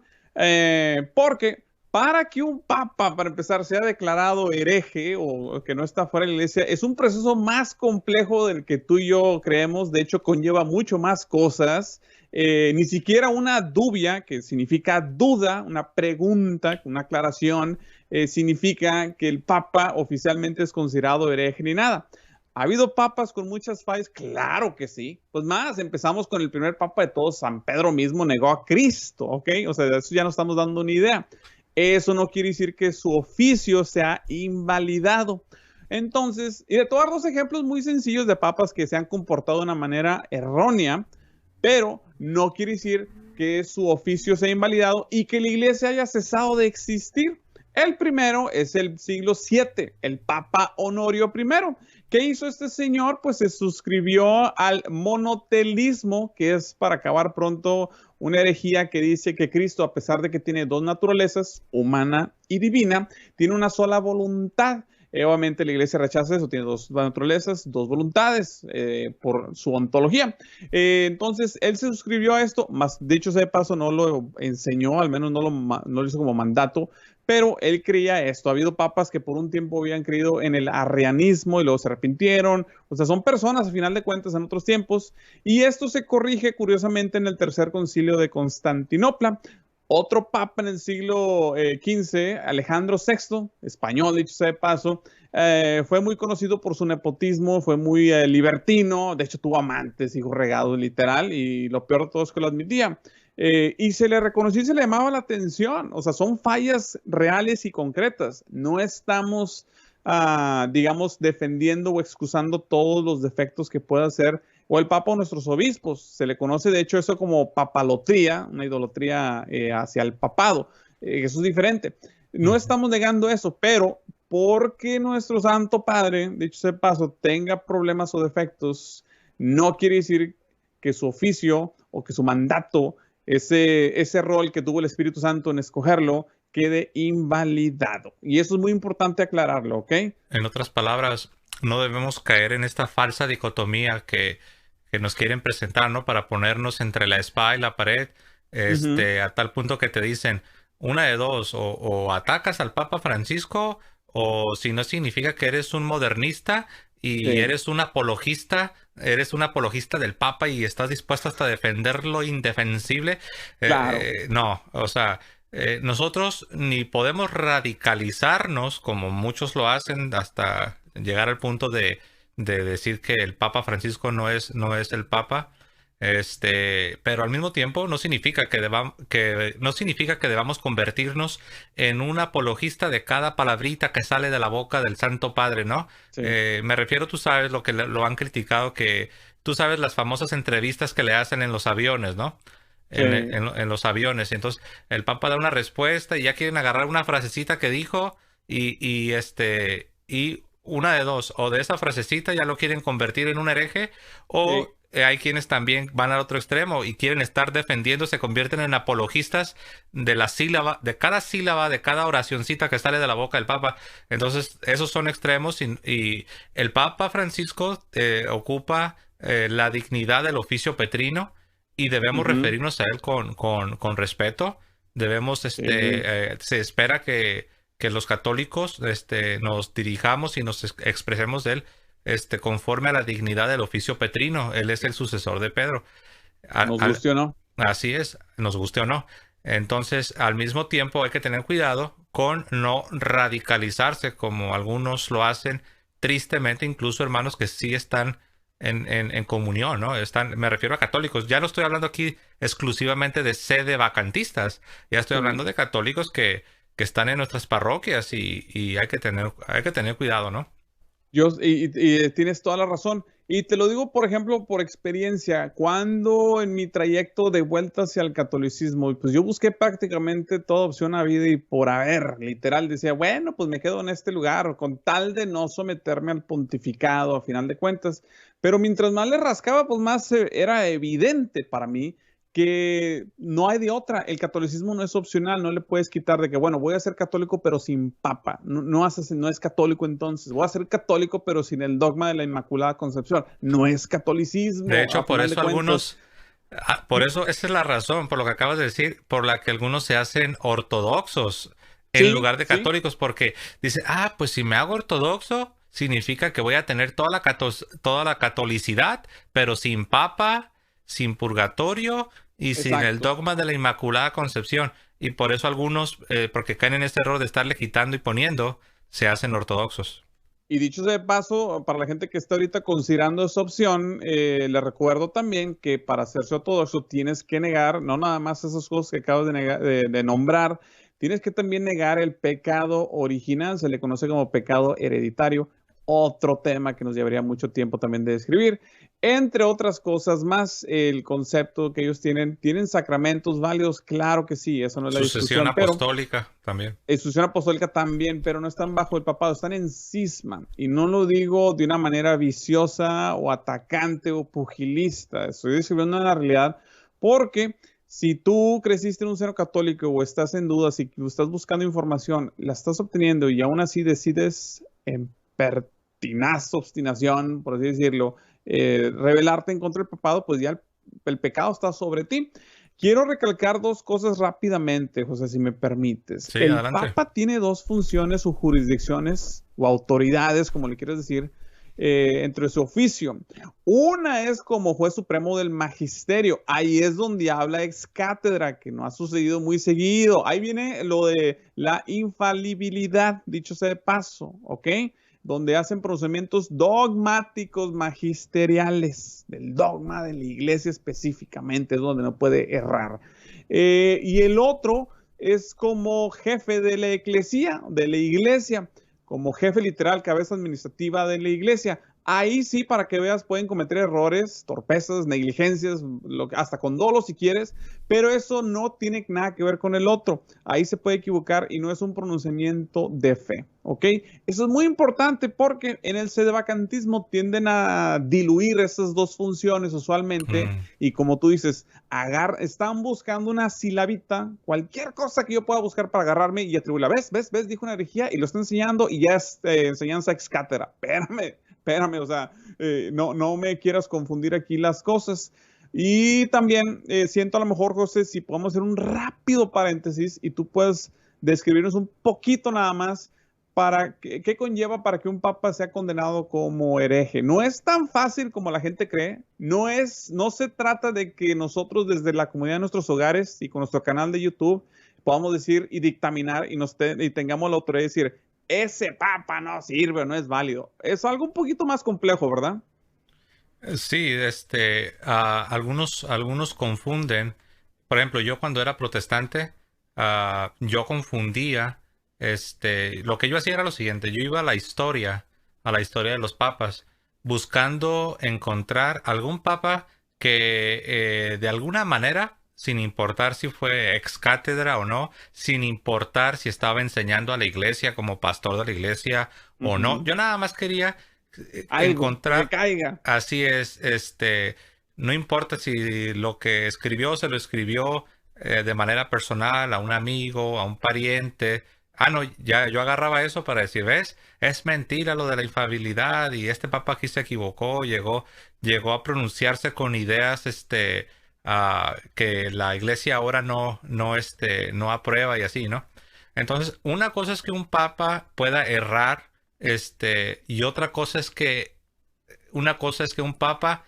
porque para que un papa, para empezar, sea declarado hereje o que no está fuera de la iglesia, es un proceso más complejo del que tú y yo creemos. De hecho, conlleva mucho más cosas. Ni siquiera una dubia, que significa duda, una pregunta, una aclaración, significa que el papa oficialmente es considerado hereje ni nada. ¿Ha habido papas con muchas fallas? Claro que sí. Pues más, empezamos con el primer papa de todos, San Pedro mismo negó a Cristo, ¿ok? O sea, de eso ya nos estamos dando una idea. Eso no quiere decir que su oficio sea invalidado. Entonces, y de tomar dos ejemplos muy sencillos de papas que se han comportado de una manera errónea, pero no quiere decir que su oficio sea invalidado y que la iglesia haya cesado de existir. El primero es el siglo VII, el Papa Honorio I. ¿Qué hizo este señor? Pues se suscribió al monotelismo, que es, para acabar pronto, una herejía que dice que Cristo, a pesar de que tiene dos naturalezas, humana y divina, tiene una sola voluntad. Obviamente la iglesia rechaza eso, tiene dos naturalezas, dos voluntades por su ontología. Entonces él se suscribió a esto, más dicho sea de paso, no lo enseñó, al menos no lo hizo como mandato, pero él creía esto. Ha habido papas que por un tiempo habían creído en el arrianismo y luego se arrepintieron. O sea, son personas, a final de cuentas, en otros tiempos. Y esto se corrige, curiosamente, en el Tercer Concilio de Constantinopla. Otro papa en el siglo XV, Alejandro VI, español, dicho sea de paso, fue muy conocido por su nepotismo, fue muy libertino, de hecho tuvo amantes, hijos regados, literal, y lo peor de todo es que lo admitía. Y se le reconoció y se le llamaba la atención. O sea, son fallas reales y concretas. No estamos, digamos, defendiendo o excusando todos los defectos que pueda hacer o el Papa o nuestros obispos. Se le conoce, de hecho, eso como papalotría, una idolatría hacia el papado. Eso es diferente. No estamos negando eso, pero porque nuestro Santo Padre, dicho sea de paso, tenga problemas o defectos, no quiere decir que su oficio o que su mandato, ese rol que tuvo el Espíritu Santo en escogerlo, quede invalidado. Y eso es muy importante aclararlo, ¿ok?
En otras palabras, no debemos caer en esta falsa dicotomía que nos quieren presentar, ¿no? Para ponernos entre la espada y la pared, a tal punto que te dicen una de dos, o atacas al Papa Francisco, o si no significa que eres un modernista y eres un apologista del Papa y estás dispuesto hasta a defender lo indefensible.
Claro.
No, o sea, nosotros ni podemos radicalizarnos como muchos lo hacen hasta llegar al punto de decir que el Papa Francisco no es el Papa. Pero al mismo tiempo no significa no significa que debamos convertirnos en un apologista de cada palabrita que sale de la boca del Santo Padre, ¿no?
Sí.
Me refiero, tú sabes lo que lo han criticado, que tú sabes las famosas entrevistas que le hacen en los aviones, ¿no?
Sí.
En los aviones. Y entonces el Papa da una respuesta y ya quieren agarrar una frasecita que dijo y una de dos, o de esa frasecita ya lo quieren convertir en un hereje, o hay quienes también van al otro extremo y quieren estar defendiendo, se convierten en apologistas de la sílaba, de cada oracioncita que sale de la boca del Papa. Entonces, esos son extremos y el Papa Francisco ocupa la dignidad del oficio petrino y debemos referirnos a él con respeto. Debemos, se espera que los católicos nos dirijamos y nos expresemos de él conforme a la dignidad del oficio petrino. Él es el sucesor de Pedro.
Nos guste o no.
Así es, nos guste o no. Entonces, al mismo tiempo hay que tener cuidado con no radicalizarse como algunos lo hacen, tristemente, incluso hermanos que sí están en comunión, ¿no? Me refiero a católicos. Ya no estoy hablando aquí exclusivamente de sede vacantistas. Ya estoy hablando de católicos que están en nuestras parroquias y hay que tener cuidado, ¿no?
Y tienes toda la razón. Y te lo digo, por ejemplo, por experiencia, cuando en mi trayecto de vuelta hacia el catolicismo, pues yo busqué prácticamente toda opción a vida y por haber, literal, decía, bueno, pues me quedo en este lugar con tal de no someterme al pontificado a final de cuentas. Pero mientras más le rascaba, pues más era evidente para mí que no hay de otra. El catolicismo no es opcional, no le puedes quitar de que, bueno, voy a ser católico pero sin papa. No es católico entonces. Voy a ser católico pero sin el dogma de la Inmaculada Concepción. No es catolicismo.
De hecho, por eso algunos... por eso, esa es la razón, por lo que acabas de decir, por la que algunos se hacen ortodoxos en lugar de católicos, porque dice, pues si me hago ortodoxo, significa que voy a tener toda la catolicidad, pero sin papa, sin purgatorio y sin el dogma de la Inmaculada Concepción. Y por eso algunos, porque caen en este error de estarle quitando y poniendo, se hacen ortodoxos.
Y dicho sea de paso, para la gente que está ahorita considerando esa opción, le recuerdo también que para hacerse ortodoxo tienes que negar, no nada más esas cosas que acabas de nombrar, tienes que también negar el pecado original, se le conoce como pecado hereditario, otro tema que nos llevaría mucho tiempo también de describir. Entre otras cosas más, el concepto que ellos tienen sacramentos válidos, claro que sí, eso no es la
Sucesión
discusión, pero
apostólica también.
sucesión apostólica también, pero no están bajo el papado, están en cisma. Y no lo digo de una manera viciosa o atacante o pugilista, estoy describiendo una realidad porque si tú creciste en un seno católico o estás en dudas y estás buscando información, la estás obteniendo y aún así decides en pertinaz obstinación, por así decirlo, rebelarte en contra del papado, pues ya el pecado está sobre ti. Quiero recalcar dos cosas rápidamente, José, si me permites.
Sí,
El
adelante.
Papa tiene dos funciones o jurisdicciones o autoridades, como le quieres decir, entre su oficio. Una es como juez supremo del magisterio. Ahí es donde habla ex cátedra, que no ha sucedido muy seguido. Ahí viene lo de la infalibilidad, dicho sea de paso, ¿ok? Donde hacen procedimientos dogmáticos magisteriales, del dogma de la iglesia específicamente, es donde no puede errar. Y el otro es como jefe de la iglesia, como jefe literal, cabeza administrativa de la iglesia. Ahí sí, para que veas, pueden cometer errores, torpezas, negligencias, hasta con dolo si quieres, pero eso no tiene nada que ver con el otro. Ahí se puede equivocar y no es un pronunciamiento de fe, ¿ok? Eso es muy importante porque en el sedevacantismo tienden a diluir esas dos funciones usualmente y como tú dices, están buscando una silabita, cualquier cosa que yo pueda buscar para agarrarme y atribuirla. ¿Ves? Dijo una herejía y lo está enseñando y ya es enseñanza ex cátedra. Espérame, o sea, no me quieras confundir aquí las cosas. Y también siento a lo mejor, José, si podemos hacer un rápido paréntesis y tú puedes describirnos un poquito nada más para qué conlleva para que un papa sea condenado como hereje. No es tan fácil como la gente cree. No se trata de que nosotros desde la comunidad de nuestros hogares y con nuestro canal de YouTube podamos decir y dictaminar y tengamos la autoridad de decir, ese papa no sirve, no es válido. Es algo un poquito más complejo, ¿verdad?
Sí, algunos confunden. Por ejemplo, yo cuando era protestante, yo confundía, lo que yo hacía era lo siguiente, yo iba a la historia de los papas, buscando encontrar algún papa que de alguna manera, sin importar si fue ex cátedra o no, sin importar si estaba enseñando a la iglesia como pastor de la iglesia o no, yo nada más quería
Algo que
encontrar.
caiga.
Así es, no importa si lo que escribió se lo escribió de manera personal a un amigo, a un pariente. Ah, no, ya yo agarraba eso para decir, ¿ves? Es mentira lo de la infalibilidad y este papa aquí se equivocó, llegó a pronunciarse con ideas, que la iglesia ahora no aprueba y así, ¿no? Entonces, una cosa es que un papa pueda errar, y otra cosa es que un papa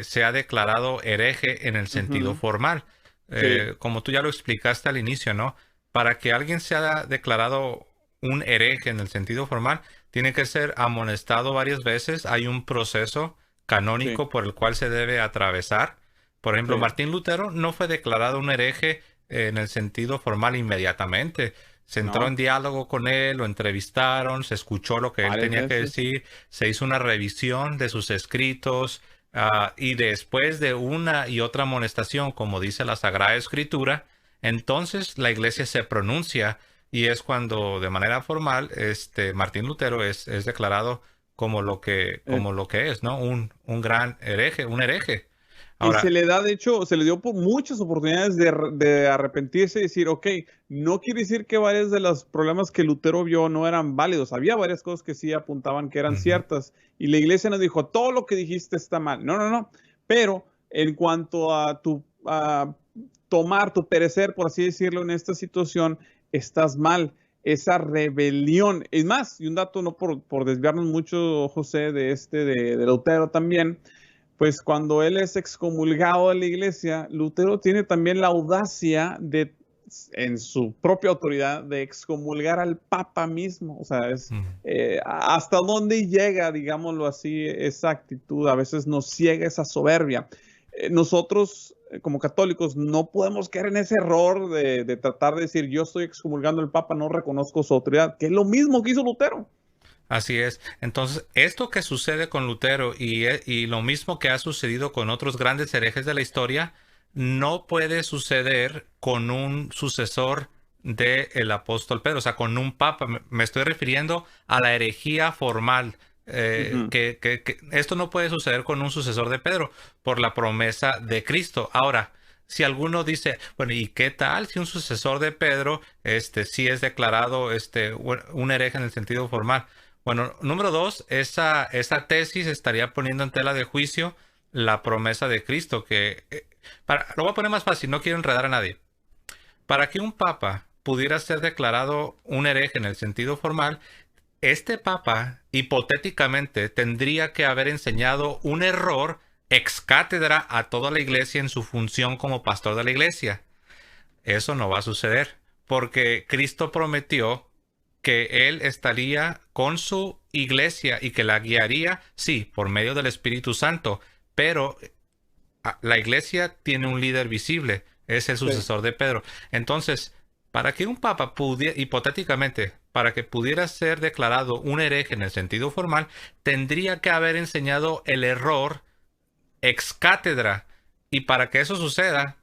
sea declarado hereje en el sentido
Ujú.
formal.
Sí,
Como tú ya lo explicaste al inicio, ¿no? Para que alguien sea declarado un hereje en el sentido formal, tiene que ser amonestado varias veces. Hay un proceso
sí,
canónico por el cual se debe atravesar. Por ejemplo,
sí.
Martín Lutero no fue declarado un hereje en el sentido formal inmediatamente. Se entró en
No,
diálogo con él, lo entrevistaron, se escuchó lo que él
varias
tenía que
veces.
decir, se hizo una revisión de sus escritos, y después de una y otra amonestación, como dice la Sagrada Escritura, entonces la iglesia se pronuncia y es cuando de manera formal Martín Lutero es declarado
Eh,
como lo que es, ¿no? Un gran hereje, un hereje.
Y se
Ahora,
le da, de hecho, se le dio por muchas oportunidades de arrepentirse y decir, ok, no quiere decir que varios de los problemas que Lutero vio no eran válidos. Había varias cosas que sí apuntaban que eran
ujú,
ciertas. Y la iglesia nos dijo, todo lo que dijiste está mal. No. Pero en cuanto a tomar tu perecer, por así decirlo, en esta situación, estás mal. Esa rebelión. Es más, y un dato, no por desviarnos mucho, José, de Lutero también, pues cuando él es excomulgado de la iglesia, Lutero tiene también la audacia de, en su propia autoridad, de excomulgar al Papa mismo. O sea,
ujú.
hasta dónde llega, digámoslo así, esa actitud. A veces nos ciega esa soberbia. Nosotros, como católicos, no podemos caer en ese error de tratar de decir, yo estoy excomulgando al Papa, no reconozco su autoridad, que es lo mismo que hizo Lutero.
Así es. Entonces, esto que sucede con Lutero y lo mismo que ha sucedido con otros grandes herejes de la historia, no puede suceder con un sucesor del apóstol Pedro, o sea, con un papa. Me estoy refiriendo a la herejía formal.
Ujú.
Que esto no puede suceder con un sucesor de Pedro por la promesa de Cristo. Ahora, si alguno dice, bueno, ¿y qué tal si un sucesor de Pedro, sí es declarado, un hereje en el sentido formal? Bueno, número dos, esa tesis estaría poniendo en tela de juicio la promesa de Cristo, lo voy a poner más fácil, no quiero enredar a nadie. Para que un papa pudiera ser declarado un hereje en el sentido formal, este papa hipotéticamente tendría que haber enseñado un error ex cátedra a toda la iglesia en su función como pastor de la iglesia. Eso no va a suceder, porque Cristo prometió que Él estaría con su iglesia y que la guiaría, sí, por medio del Espíritu Santo, pero la iglesia tiene un líder visible, es el
Sí.
sucesor de Pedro. Entonces, para que un papa pudiera, hipotéticamente, para que pudiera ser declarado un hereje en el sentido formal, tendría que haber enseñado el error ex cátedra. Y para que eso suceda,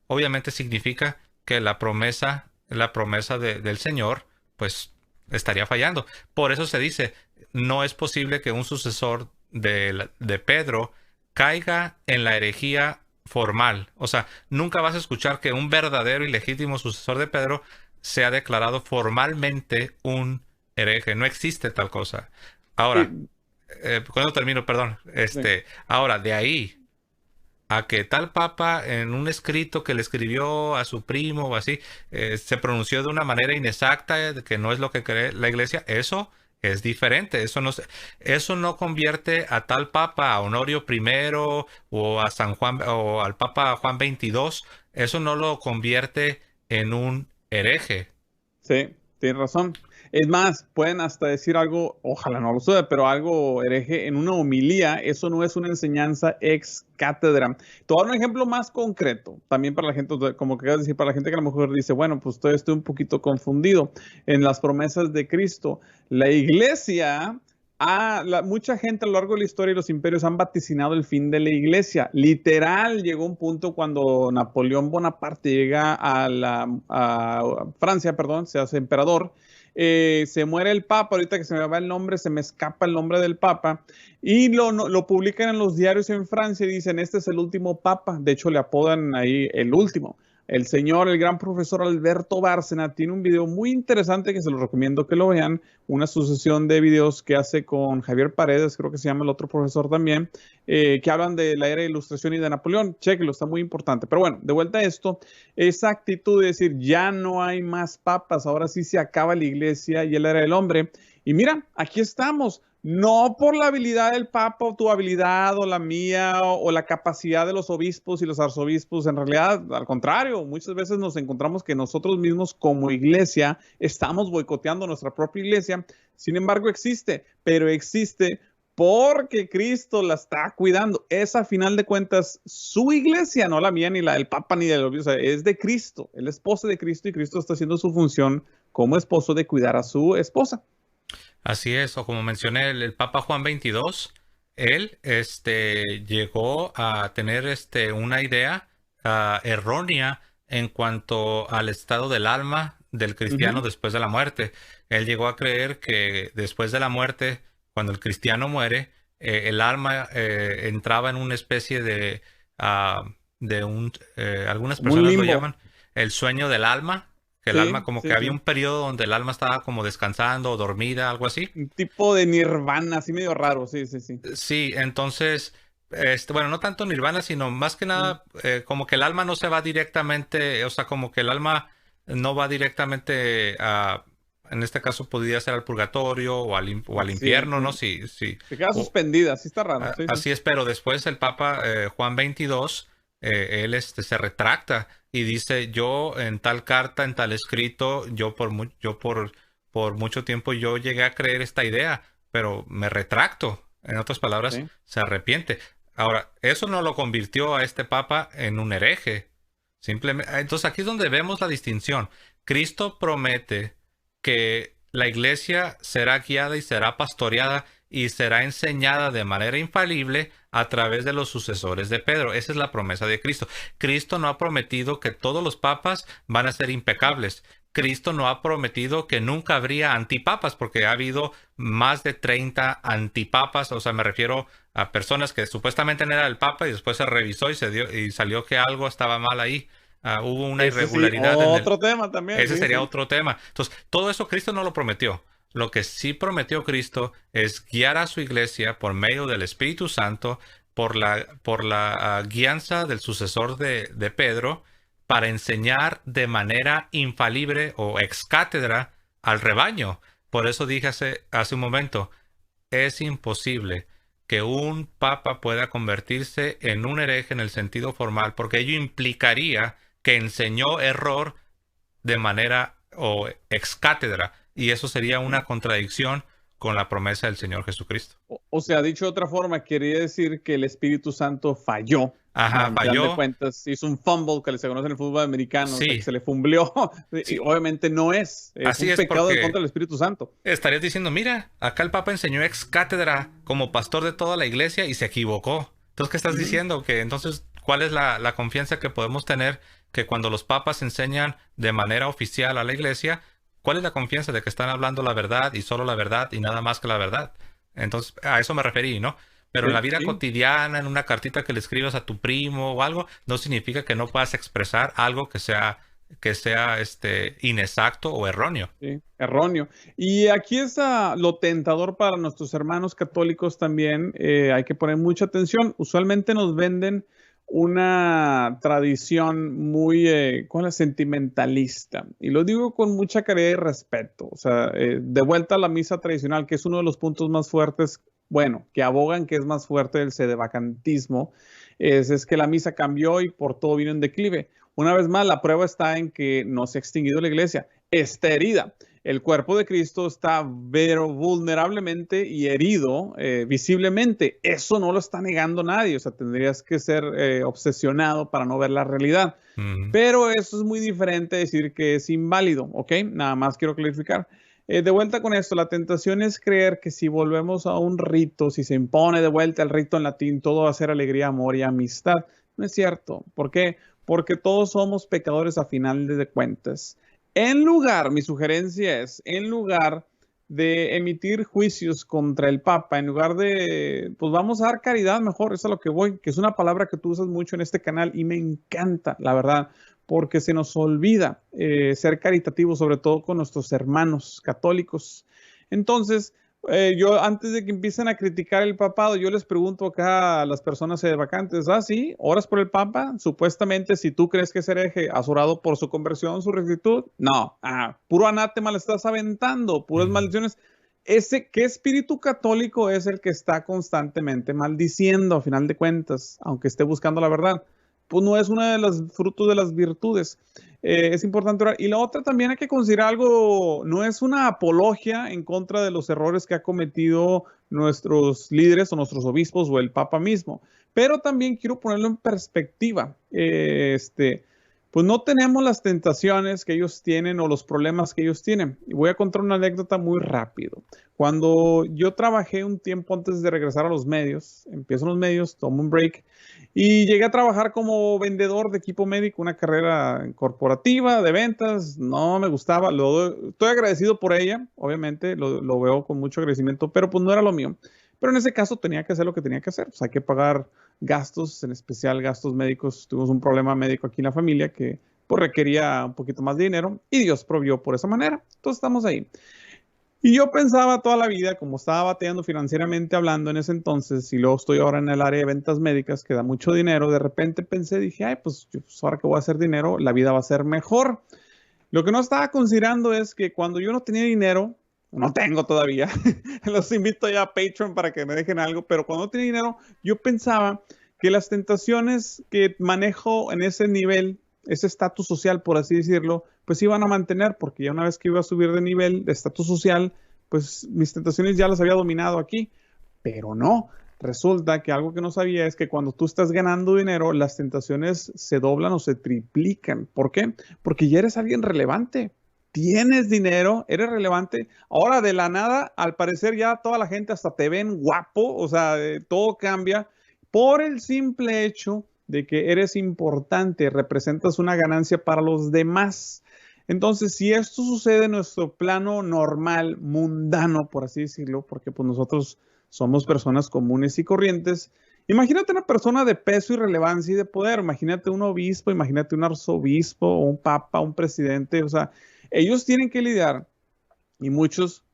obviamente significa que la promesa del Señor, pues estaría fallando. Por eso se dice, no es posible que un sucesor de Pedro caiga en la herejía formal. O sea, nunca vas a escuchar que un verdadero y legítimo sucesor de Pedro sea declarado formalmente un hereje. No existe tal cosa. Ahora,
Sí,
cuando termino, perdón.
sí.
Ahora, de ahí a que tal papa en un escrito que le escribió a su primo o así, se pronunció de una manera inexacta, que no es lo que cree la iglesia, eso es diferente. Eso no convierte a tal papa, a Honorio I o a San Juan o al papa Juan XXII, eso no lo convierte en un hereje.
Sí, tienes razón. Es más, pueden hasta decir algo, ojalá no lo sea, pero algo hereje en una homilía. Eso no es una enseñanza ex cátedra. Te voy a dar un ejemplo más concreto, también para la gente, como que decir, para la gente que a lo mejor dice, bueno, pues todavía estoy un poquito confundido en las promesas de Cristo. La iglesia, mucha gente a lo largo de la historia y los imperios han vaticinado el fin de la iglesia. Literal, llegó un punto cuando Napoleón Bonaparte llega a Francia, perdón, se hace emperador. Se muere el Papa, ahorita que se me va el nombre, se me escapa el nombre del Papa, y lo publican en los diarios en Francia y dicen, este es el último Papa, de hecho le apodan ahí el último. El señor, el gran profesor Alberto Bárcena, tiene un video muy interesante que se lo recomiendo que lo vean, una sucesión de videos que hace con Javier Paredes, creo que se llama el otro profesor también, que hablan de la era de Ilustración y de Napoleón. Chéquelo, está muy importante. Pero bueno, de vuelta a esto, esa actitud de decir, ya no hay más papas, ahora sí se acaba la iglesia y la era del hombre. Y mira, aquí estamos. No por la habilidad del Papa o tu habilidad o la mía o la capacidad de los obispos y los arzobispos. En realidad, al contrario, muchas veces nos encontramos que nosotros mismos como iglesia estamos boicoteando nuestra propia iglesia. Sin embargo, existe, pero existe porque Cristo la está cuidando. Es a final de cuentas su iglesia, no la mía, ni la del Papa, ni del obispo. O sea, es de Cristo, el esposo de Cristo y Cristo está haciendo su función como esposo de cuidar a su esposa.
Así es, o como mencioné, el Papa Juan XXII, él llegó a tener una idea errónea en cuanto al estado del alma del
Uh -huh.
cristiano después de la muerte. Él llegó a creer que después de la muerte, cuando el cristiano muere, el alma entraba en una especie algunas
Como un
personas lo
limbo.
llaman el sueño del alma, que el alma
Sí,
como que
sí,
había
sí.
un periodo donde el alma estaba como descansando o dormida, algo así.
Un tipo de nirvana, así medio raro, sí, sí, sí.
Sí, entonces, bueno, no tanto nirvana, sino más que
Mm.
nada como que el alma no se va directamente, o sea, como que el alma no va directamente en este caso podría ser al purgatorio o al
Sí,
infierno, ¿no?
sí.
Sí, sí.
Se queda
O-
suspendida, sí está raro, sí, sí.
Así es, pero después el Papa Juan XXII, él se retracta y dice, yo en tal carta, en tal escrito, por mucho tiempo yo llegué a creer esta idea, pero me retracto. En otras palabras,
Sí.
se arrepiente. Ahora, eso no lo convirtió a este Papa en un hereje. Simplemente, entonces aquí es donde vemos la distinción. Cristo promete que la iglesia será guiada y será pastoreada y será enseñada de manera infalible a través de los sucesores de Pedro. Esa es la promesa de Cristo. Cristo no ha prometido que todos los papas van a ser impecables. Cristo no ha prometido que nunca habría antipapas, porque ha habido más de 30 antipapas. O sea, me refiero a personas que supuestamente no era el papa y después se revisó y salió que algo estaba mal ahí. Hubo una
Ese sí,
irregularidad
otro tema también.
ese
Sí,
sería
sí.
otro tema. Entonces, todo eso Cristo no lo prometió. Lo que sí prometió Cristo es guiar a su iglesia por medio del Espíritu Santo, por la guianza del sucesor de Pedro, para enseñar de manera infalible o ex cátedra al rebaño. Por eso dije hace un momento, es imposible que un papa pueda convertirse en un hereje en el sentido formal, porque ello implicaría que enseñó error de manera o ex cátedra, y eso sería una contradicción con la promesa del Señor Jesucristo.
O sea, dicho de otra forma, quería decir que el Espíritu Santo falló.
Ajá,
Al final de
falló.
cuentas, hizo un fumble que se conoce en el fútbol americano, o sea, que
Sí,
se le fumbleó. Y
sí.
obviamente no es
Así
un
es
pecado en
porque
contra del Espíritu Santo.
estarías diciendo, mira, acá el Papa enseñó ex cátedra como pastor de toda la iglesia y se equivocó. Entonces, ¿qué estás
Ujú.
diciendo? Que entonces, ¿cuál es la confianza que podemos tener que cuando los papas enseñan de manera oficial a la iglesia, cuál es la confianza de que están hablando la verdad y solo la verdad y nada más que la verdad? Entonces, a eso me referí, ¿no? Pero en la
Sí,
vida
sí.
cotidiana, en una cartita que le escribas a tu primo o algo, no significa que no puedas expresar algo que sea inexacto o erróneo.
Sí, erróneo. Y aquí es lo tentador para nuestros hermanos católicos también. Hay que poner mucha atención. Usualmente nos venden una tradición muy, ¿cuál es? Sentimentalista. Y lo digo con mucha caridad y respeto. O sea, de vuelta a la misa tradicional, que es uno de los puntos más fuertes, bueno, que abogan que es más fuerte del sedevacantismo, es que la misa cambió y por todo vino en declive. Una vez más, la prueba está en que no se ha extinguido la iglesia, está herida. El cuerpo de Cristo está vulnerablemente y herido visiblemente. Eso no lo está negando nadie. O sea, tendrías que ser obsesionado para no ver la realidad.
Ujú.
Pero eso es muy diferente a decir que es inválido, ¿ok? Nada más quiero clarificar. De vuelta con esto, la tentación es creer que si volvemos a un rito, si se impone de vuelta el rito en latín, todo va a ser alegría, amor y amistad. No es cierto. ¿Por qué? Porque todos somos pecadores a final de cuentas. En lugar, mi sugerencia es, en lugar de emitir juicios contra el Papa, en lugar de, pues vamos a dar caridad mejor, eso es a lo que voy, que es una palabra que tú usas mucho en este canal y me encanta, la verdad, porque se nos olvida ser caritativos, sobre todo con nuestros hermanos católicos. Entonces, yo antes de que empiecen a criticar el papado, yo les pregunto acá a las personas vacantes, sí, oras por el papa, supuestamente si tú crees que es hereje, ¿has orado por su conversión, su rectitud? No, puro anátema le estás aventando, puras
Ujú.
maldiciones. ¿Qué espíritu católico es el que está constantemente maldiciendo a final de cuentas, aunque esté buscando la verdad? Pues no es uno de los frutos de las virtudes. Es importante orar. Y la otra también hay que considerar algo, no es una apología en contra de los errores que ha cometido nuestros líderes o nuestros obispos o el Papa mismo, pero también quiero ponerlo en perspectiva. Pues no tenemos las tentaciones que ellos tienen o los problemas que ellos tienen. Y voy a contar una anécdota muy rápido. Cuando yo trabajé un tiempo antes de regresar a los medios, empiezo en los medios, tomo un break y llegué a trabajar como vendedor de equipo médico, una carrera corporativa de ventas. No me gustaba, estoy agradecido por ella, obviamente, lo veo con mucho agradecimiento, pero pues no era lo mío. Pero en ese caso tenía que hacer lo que tenía que hacer. Pues hay que pagar gastos, en especial gastos médicos. Tuvimos un problema médico aquí en la familia que pues, requería un poquito más de dinero y Dios provió por esa manera. Entonces estamos ahí. Y yo pensaba toda la vida, como estaba bateando financieramente hablando en ese entonces, y luego estoy ahora en el área de ventas médicas que da mucho dinero, de repente pensé, dije, ay, pues, ahora que voy a hacer dinero, la vida va a ser mejor. Lo que no estaba considerando es que cuando yo no tenía dinero, no tengo todavía, los invito ya a Patreon para que me dejen algo, pero cuando no tenía dinero, yo pensaba que las tentaciones que manejo en ese nivel, ese estatus social, por así decirlo, pues iban a mantener, porque ya una vez que iba a subir de nivel, de estatus social, pues mis tentaciones ya las había dominado aquí, pero no. Resulta que algo que no sabía es que cuando tú estás ganando dinero, las tentaciones se doblan o se triplican. ¿Por qué? Porque ya eres alguien relevante. tienes dinero, eres relevante. Ahora de la nada, al parecer ya toda la gente hasta te ven guapo, o sea, todo cambia por el simple hecho de que eres importante, representas una ganancia para los demás. Entonces, si esto sucede en nuestro plano normal, mundano, por así decirlo, porque pues nosotros somos personas comunes y corrientes, imagínate una persona de peso y relevancia y de poder, imagínate un obispo, imagínate un arzobispo, un papa, un presidente, o sea, ellos tienen que lidiar y muchas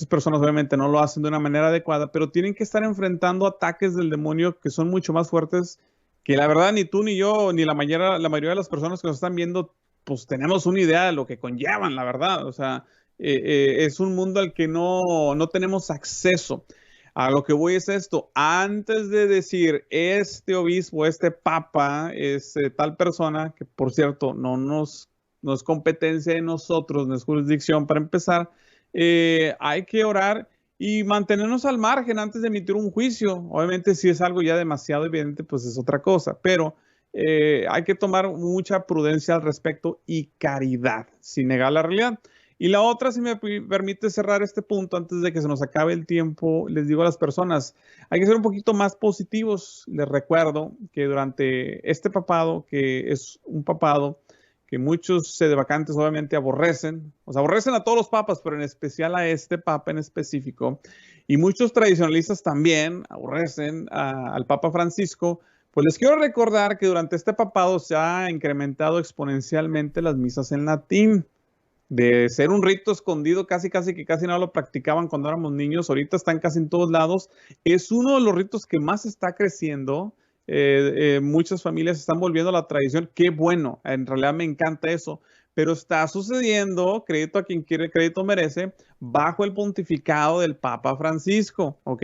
personas obviamente no lo hacen de una manera adecuada, pero tienen que estar enfrentando ataques del demonio que son mucho más fuertes que la verdad ni tú ni yo ni la mayoría de las personas que nos están viendo pues tenemos una idea de lo que conllevan, la verdad. O sea, es un mundo al que no tenemos acceso. A lo que voy es esto, antes de decir este obispo, este papa, es tal persona, que por cierto no es competencia de nosotros, no es jurisdicción para empezar, hay que orar y mantenernos al margen antes de emitir un juicio. Obviamente si es algo ya demasiado evidente, pues es otra cosa, pero hay que tomar mucha prudencia al respecto y caridad, sin negar la realidad. Y la otra, si me permite cerrar este punto antes de que se nos acabe el tiempo, les digo a las personas, hay que ser un poquito más positivos. Les recuerdo que durante este papado, que es un papado que muchos sedevacantes obviamente aborrecen, o sea, aborrecen a todos los papas, pero en especial a este papa en específico, y muchos tradicionalistas también aborrecen al Papa Francisco. Pues les quiero recordar que durante este papado se ha incrementado exponencialmente las misas en latín. De ser un rito escondido, casi que casi no lo practicaban cuando éramos niños, ahorita están casi en todos lados. Es uno de los ritos que más está creciendo. Muchas familias están volviendo a la tradición. Qué bueno, en realidad me encanta eso. Pero está sucediendo, crédito a quien quiere, crédito merece, bajo el pontificado del Papa Francisco, ¿ok?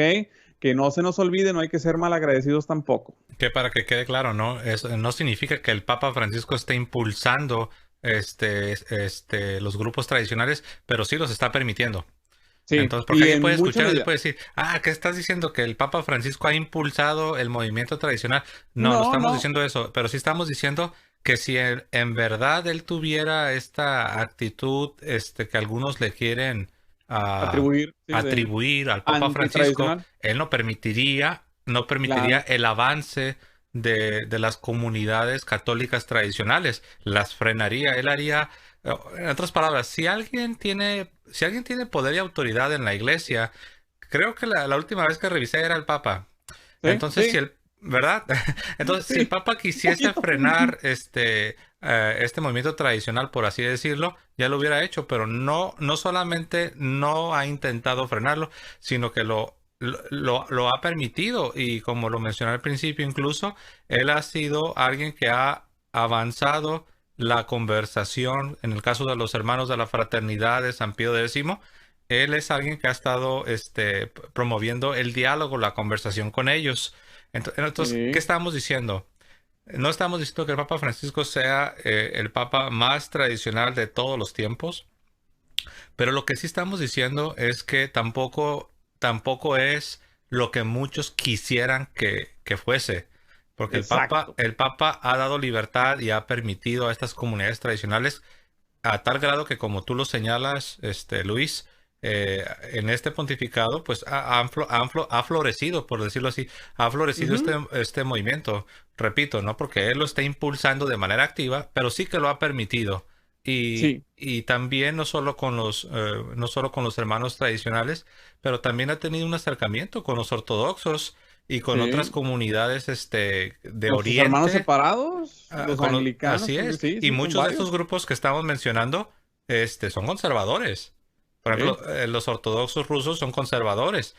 Que no se nos olvide, no hay que ser malagradecidos tampoco.
Que para que quede claro, ¿no? Eso no significa que el Papa Francisco esté impulsando los grupos tradicionales, pero sí los está permitiendo.
Sí,
Entonces, porque alguien puede escuchar y
medida.
puede decir, ¿qué estás diciendo? ¿Que el Papa Francisco ha impulsado el movimiento tradicional? No
No,
estamos
no.
diciendo eso, pero sí estamos diciendo que si en verdad él tuviera esta actitud que algunos le quieren
Atribuir, sí, de
atribuir al Papa Francisco,
antitradicional.
él no permitiría
Claro.
el avance de las comunidades católicas tradicionales, las frenaría, él haría, en otras palabras, si alguien tiene poder y autoridad en la iglesia, creo que la última vez que revisé era el Papa.
Sí,
Entonces,
sí,
¿verdad? Entonces, si el
sí.
Papa
Un
quisiese
poquito.
frenar este movimiento tradicional, por así decirlo, ya lo hubiera hecho, pero no solamente no ha intentado frenarlo, sino que lo ha permitido. Y como lo mencioné al principio, incluso, él ha sido alguien que ha avanzado la conversación. En el caso de los hermanos de la fraternidad de San Pío X, él es alguien que ha estado promoviendo el diálogo, la conversación con ellos. Entonces, ¿qué
Sí,
estamos diciendo? No estamos diciendo que el Papa Francisco sea el Papa más tradicional de todos los tiempos, pero lo que sí estamos diciendo es que tampoco es lo que muchos quisieran que fuese. Porque
exacto.
el Papa ha dado libertad y ha permitido a estas comunidades tradicionales a tal grado que, como tú lo señalas, Luis, en este pontificado, pues ha florecido, por decirlo así, ha florecido
Ujú.
este movimiento. Repito, no porque él lo esté impulsando de manera activa, pero sí que lo ha permitido.
Sí,
Y también no solo con los hermanos tradicionales, pero también ha tenido un acercamiento con los ortodoxos y con otras
sí.
comunidades de
Nuestros hermanos
Oriente.
separados, los anglicanos,
Así
pues,
es.
sí,
Y
sí, son
muchos de estos
varios.
grupos que estamos mencionando, son conservadores. Por
Sí,
ejemplo, los ortodoxos rusos son conservadores.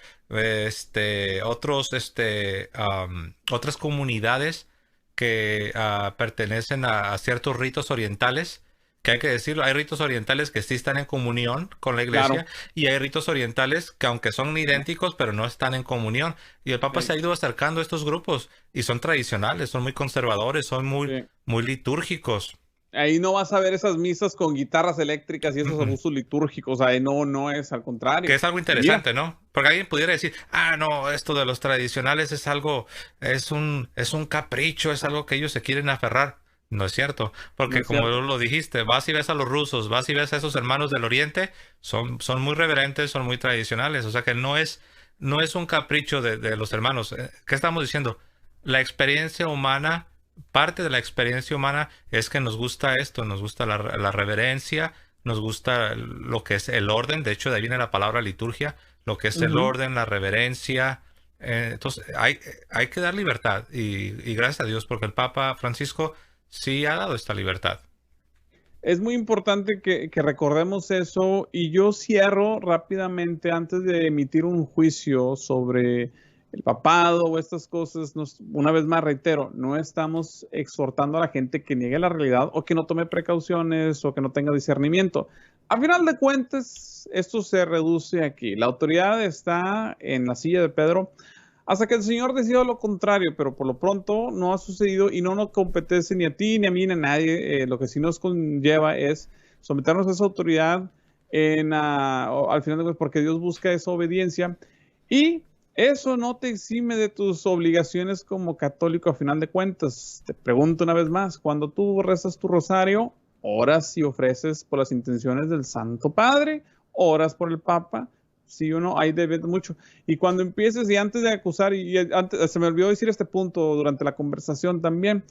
Otras comunidades que pertenecen a ciertos ritos orientales, que hay que decirlo, hay ritos orientales que sí están en comunión con la iglesia
claro.
y hay ritos orientales que aunque son idénticos, pero no están en comunión. Y el Papa se
Sí,
ha ido acercando a estos grupos y son tradicionales, son muy conservadores, son muy,
sí.
muy litúrgicos.
Ahí no vas a ver esas misas con guitarras eléctricas y esos
Mm, mm.
abusos litúrgicos. Ahí no es al
Que
contrario.
es algo
Y mira,
interesante, ¿no? Porque alguien pudiera decir, no, esto de los tradicionales es algo, es un capricho, es algo que ellos se quieren aferrar. No es cierto,
No
porque
es
como
cierto.
lo dijiste, vas y ves a los rusos, vas y ves a esos hermanos del Oriente, son muy reverentes, son muy tradicionales, o sea que no es un capricho de los hermanos. ¿Qué estamos diciendo? La experiencia humana, parte de la experiencia humana es que nos gusta esto, nos gusta la reverencia, nos gusta lo que es el orden, de hecho de ahí viene la palabra liturgia, lo que es el
Ujú.
orden, la reverencia. Entonces hay que dar libertad y gracias a Dios porque el Papa Francisco sí ha dado esta libertad.
Es muy importante que recordemos eso y yo cierro rápidamente antes de emitir un juicio sobre el papado o estas cosas. Una vez más reitero, no estamos exhortando a la gente que niegue la realidad o que no tome precauciones o que no tenga discernimiento. A final de cuentas, esto se reduce aquí. La autoridad está en la silla de Pedro hasta que el Señor decida lo contrario, pero por lo pronto no ha sucedido y no nos competece ni a ti, ni a mí, ni a nadie. Lo que sí nos conlleva es someternos a esa autoridad al final de cuentas, porque Dios busca esa obediencia y eso no te exime de tus obligaciones como católico a final de cuentas. Te pregunto una vez más, cuando tú rezas tu rosario, oras y ofreces por las intenciones del Santo Padre, oras por el Papa, sí o no, hay debe mucho. Y cuando empieces y antes de acusar, y antes, se me olvidó decir este punto durante la conversación también,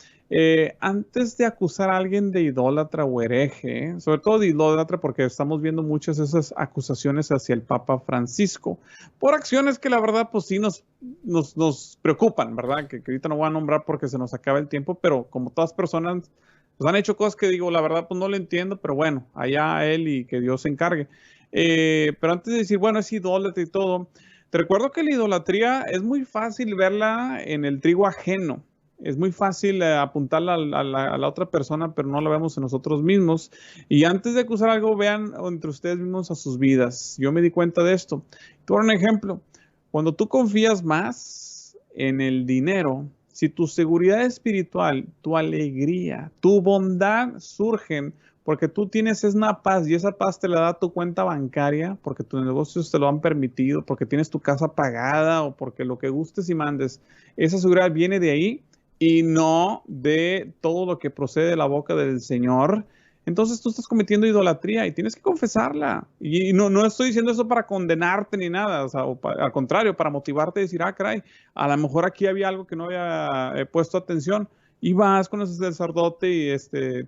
antes de acusar a alguien de idólatra o hereje, sobre todo de idólatra porque estamos viendo muchas de esas acusaciones hacia el Papa Francisco, por acciones que la verdad pues sí nos preocupan, ¿verdad? Que ahorita no voy a nombrar porque se nos acaba el tiempo, pero como todas personas pues han hecho cosas que digo, la verdad pues no le entiendo, pero bueno, allá él y que Dios se encargue. Pero antes de decir, bueno, es idólatra y todo, te recuerdo que la idolatría es muy fácil verla en el trigo ajeno. Es muy fácil apuntarla a la otra persona, pero no la vemos en nosotros mismos. Y antes de acusar algo, vean entre ustedes mismos a sus vidas. Yo me di cuenta de esto. Te voy a dar un ejemplo. Cuando tú confías más en el dinero, si tu seguridad espiritual, tu alegría, tu bondad surgen porque tú tienes una paz y esa paz te la da tu cuenta bancaria, porque tus negocios te lo han permitido, porque tienes tu casa pagada o porque lo que gustes y mandes, esa seguridad viene de ahí y no de todo lo que procede de la boca del Señor. Entonces tú estás cometiendo idolatría y tienes que confesarla. Y no estoy diciendo eso para condenarte ni nada, o sea, al contrario, para motivarte a decir, ah, caray, a lo mejor aquí había algo que no había puesto atención. Y vas con ese sacerdote y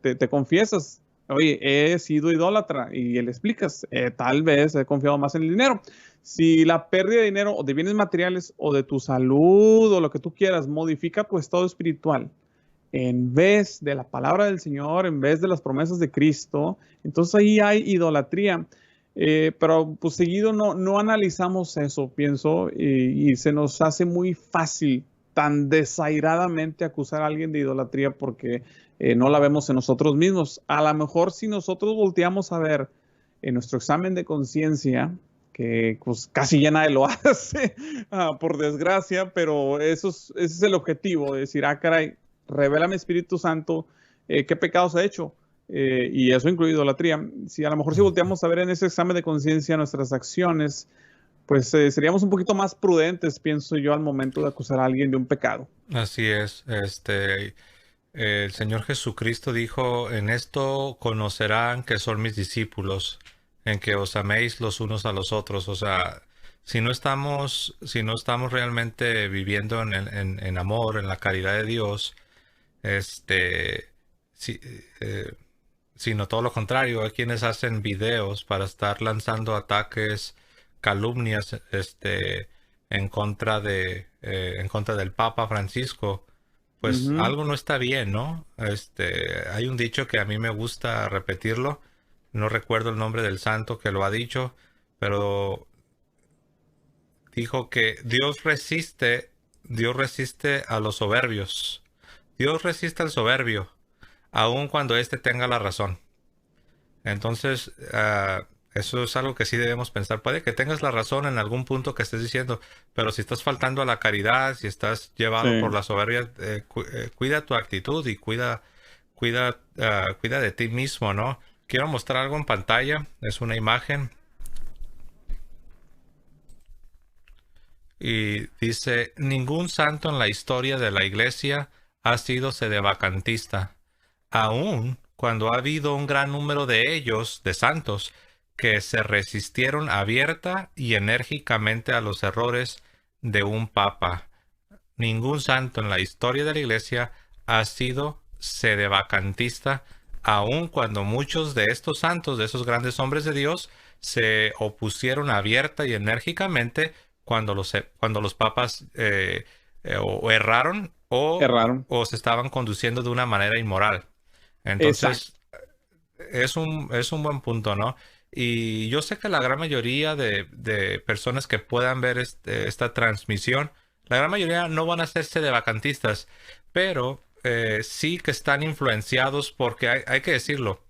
te confiesas. Oye, he sido idólatra y le explicas, tal vez he confiado más en el dinero. Si la pérdida de dinero o de bienes materiales o de tu salud o lo que tú quieras modifica tu estado espiritual, en vez de la palabra del Señor, en vez de las promesas de Cristo, entonces ahí hay idolatría. Pero pues seguido no analizamos eso, pienso, y se nos hace muy fácil tan desairadamente acusar a alguien de idolatría porque no la vemos en nosotros mismos. A lo mejor si nosotros volteamos a ver en nuestro examen de conciencia, que pues casi ya nadie lo hace, por desgracia, pero ese es el objetivo, de decir, ah, caray, revélame Espíritu Santo, qué pecados he hecho. Y eso incluye idolatría. Si a lo mejor si volteamos a ver en ese examen de conciencia nuestras acciones, pues seríamos un poquito más prudentes, pienso yo, al momento de acusar a alguien de un pecado.
Así es, el Señor Jesucristo dijo, en esto conocerán que son mis discípulos, en que os améis los unos a los otros. O sea, si no estamos realmente viviendo en amor, en la caridad de Dios, este, si, eh, sino todo lo contrario, hay quienes hacen videos para estar lanzando ataques, calumnias, en contra del Papa Francisco, pues
Ujú.
algo no está bien, ¿no? Hay un dicho que a mí me gusta repetirlo, no recuerdo el nombre del santo que lo ha dicho, pero dijo que Dios resiste a los soberbios. Dios resiste al soberbio, aun cuando éste tenga la razón. Entonces, eso es algo que sí debemos pensar. Puede que tengas la razón en algún punto que estés diciendo, pero si estás faltando a la caridad, si estás llevado por
Sí.
la soberbia, cuida tu actitud y cuida de ti mismo, ¿no? Quiero mostrar algo en pantalla. Es una imagen y dice, ningún santo en la historia de la iglesia ha sido sedevacantista. aun cuando ha habido un gran número de ellos, de santos, que se resistieron abierta y enérgicamente a los errores de un papa. Ningún santo en la historia de la Iglesia ha sido sedevacantista, aun cuando muchos de estos santos, de esos grandes hombres de Dios, se opusieron abierta y enérgicamente cuando los papas o erraron
Erraron.
o se estaban conduciendo de una manera inmoral.
Exacto.
Entonces, es un buen punto, ¿no? Y yo sé que la gran mayoría de personas que puedan ver esta transmisión, la gran mayoría no van a hacerse de vacantistas, pero sí que están influenciados porque hay que decirlo,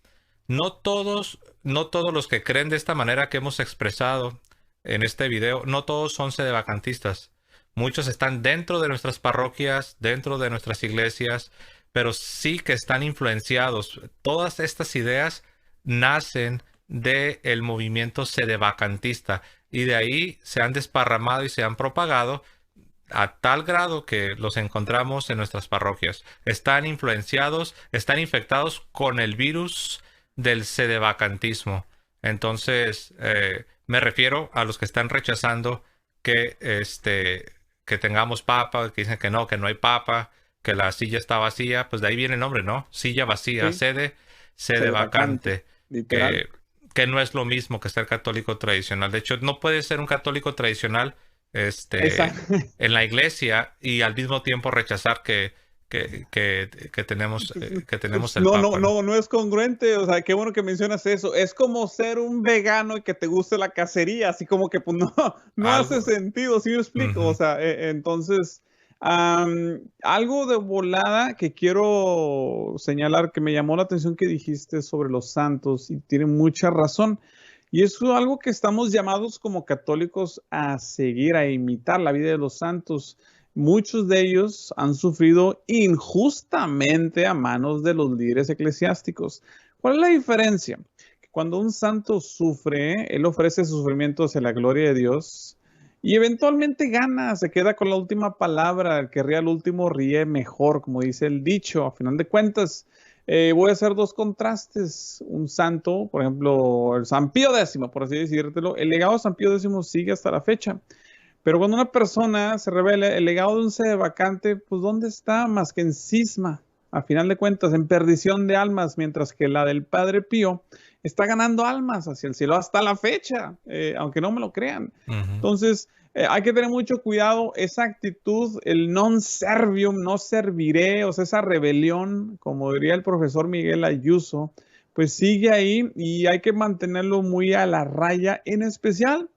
no todos los que creen de esta manera que hemos expresado en este video, no todos son sedevacantistas. Muchos están dentro de nuestras parroquias, dentro de nuestras iglesias, pero sí que están influenciados. Todas estas ideas nacen del movimiento sedevacantista y de ahí se han desparramado y se han propagado a tal grado que los encontramos en nuestras parroquias. Están influenciados, están infectados con el virus del sedevacantismo. Entonces, me refiero a los que están rechazando que, que tengamos papa, que dicen que no hay papa, que la silla está vacía. Pues de ahí viene el nombre, ¿no? Silla vacía,
Sí,
sede
sede vacante,
vacante,
literal.
que, que no es lo mismo que ser católico tradicional. De hecho, no puede ser un católico tradicional
Exacto.
en la iglesia y al mismo tiempo rechazar que tenemos el
No, no,
Papa, ¿no?
no, no es congruente. O sea, qué bueno que mencionas eso. Es como ser un vegano y que te guste la cacería, así como que pues no, no hace
Algo.
sentido, ¿sí me explico? O
Ujú.
sea, entonces, algo de volada que quiero señalar que me llamó la atención que dijiste sobre los santos y tiene mucha razón. Y es algo que estamos llamados como católicos a seguir, a imitar la vida de los santos. Muchos de ellos han sufrido injustamente a manos de los líderes eclesiásticos. ¿Cuál es la diferencia? Cuando un santo sufre, él ofrece sus sufrimientos a la gloria de Dios y eventualmente gana, se queda con la última palabra. El que ríe al último ríe mejor, como dice el dicho. A final de cuentas, voy a hacer dos contrastes. Un santo, por ejemplo, el San Pío X, por así decírtelo, el legado de San Pío X sigue hasta la fecha. Pero cuando una persona se revela, el legado de un sede vacante, pues ¿dónde está? Más que en cisma, a final de cuentas, en perdición de almas, mientras que la del Padre Pío está ganando almas hacia el cielo hasta la fecha, aunque no me lo crean.
Ujú.
Entonces, hay que tener mucho cuidado, esa actitud, el non servium, no serviré, o sea, esa rebelión, como diría el profesor Miguel Ayuso, pues sigue ahí y hay que mantenerlo muy a la raya, en especial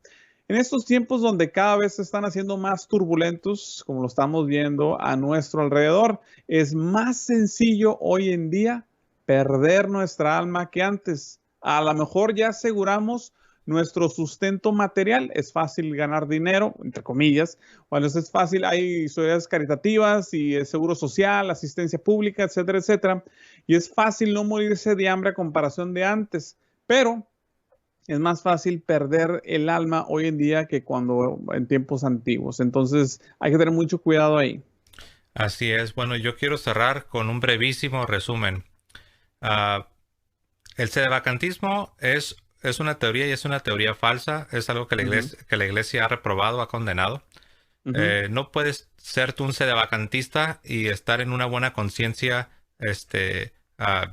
en estos tiempos donde cada vez se están haciendo más turbulentos, como lo estamos viendo a nuestro alrededor. Es más sencillo hoy en día perder nuestra alma que antes. A lo mejor ya aseguramos nuestro sustento material. Es fácil ganar dinero, entre comillas. Bueno, es fácil, hay sociedades caritativas y el seguro social, asistencia pública, etcétera, etcétera. Y es fácil no morirse de hambre a comparación de antes. Pero es más fácil perder el alma hoy en día que cuando en tiempos antiguos. Entonces hay que tener mucho cuidado ahí.
Así es. Bueno, yo quiero cerrar con un brevísimo resumen. Ah, el sedevacantismo es una teoría y es una teoría falsa. Es algo
Ujú,
que la iglesia ha reprobado, ha condenado.
ujú.
No puedes ser tú un sedevacantista y estar en una buena conciencia,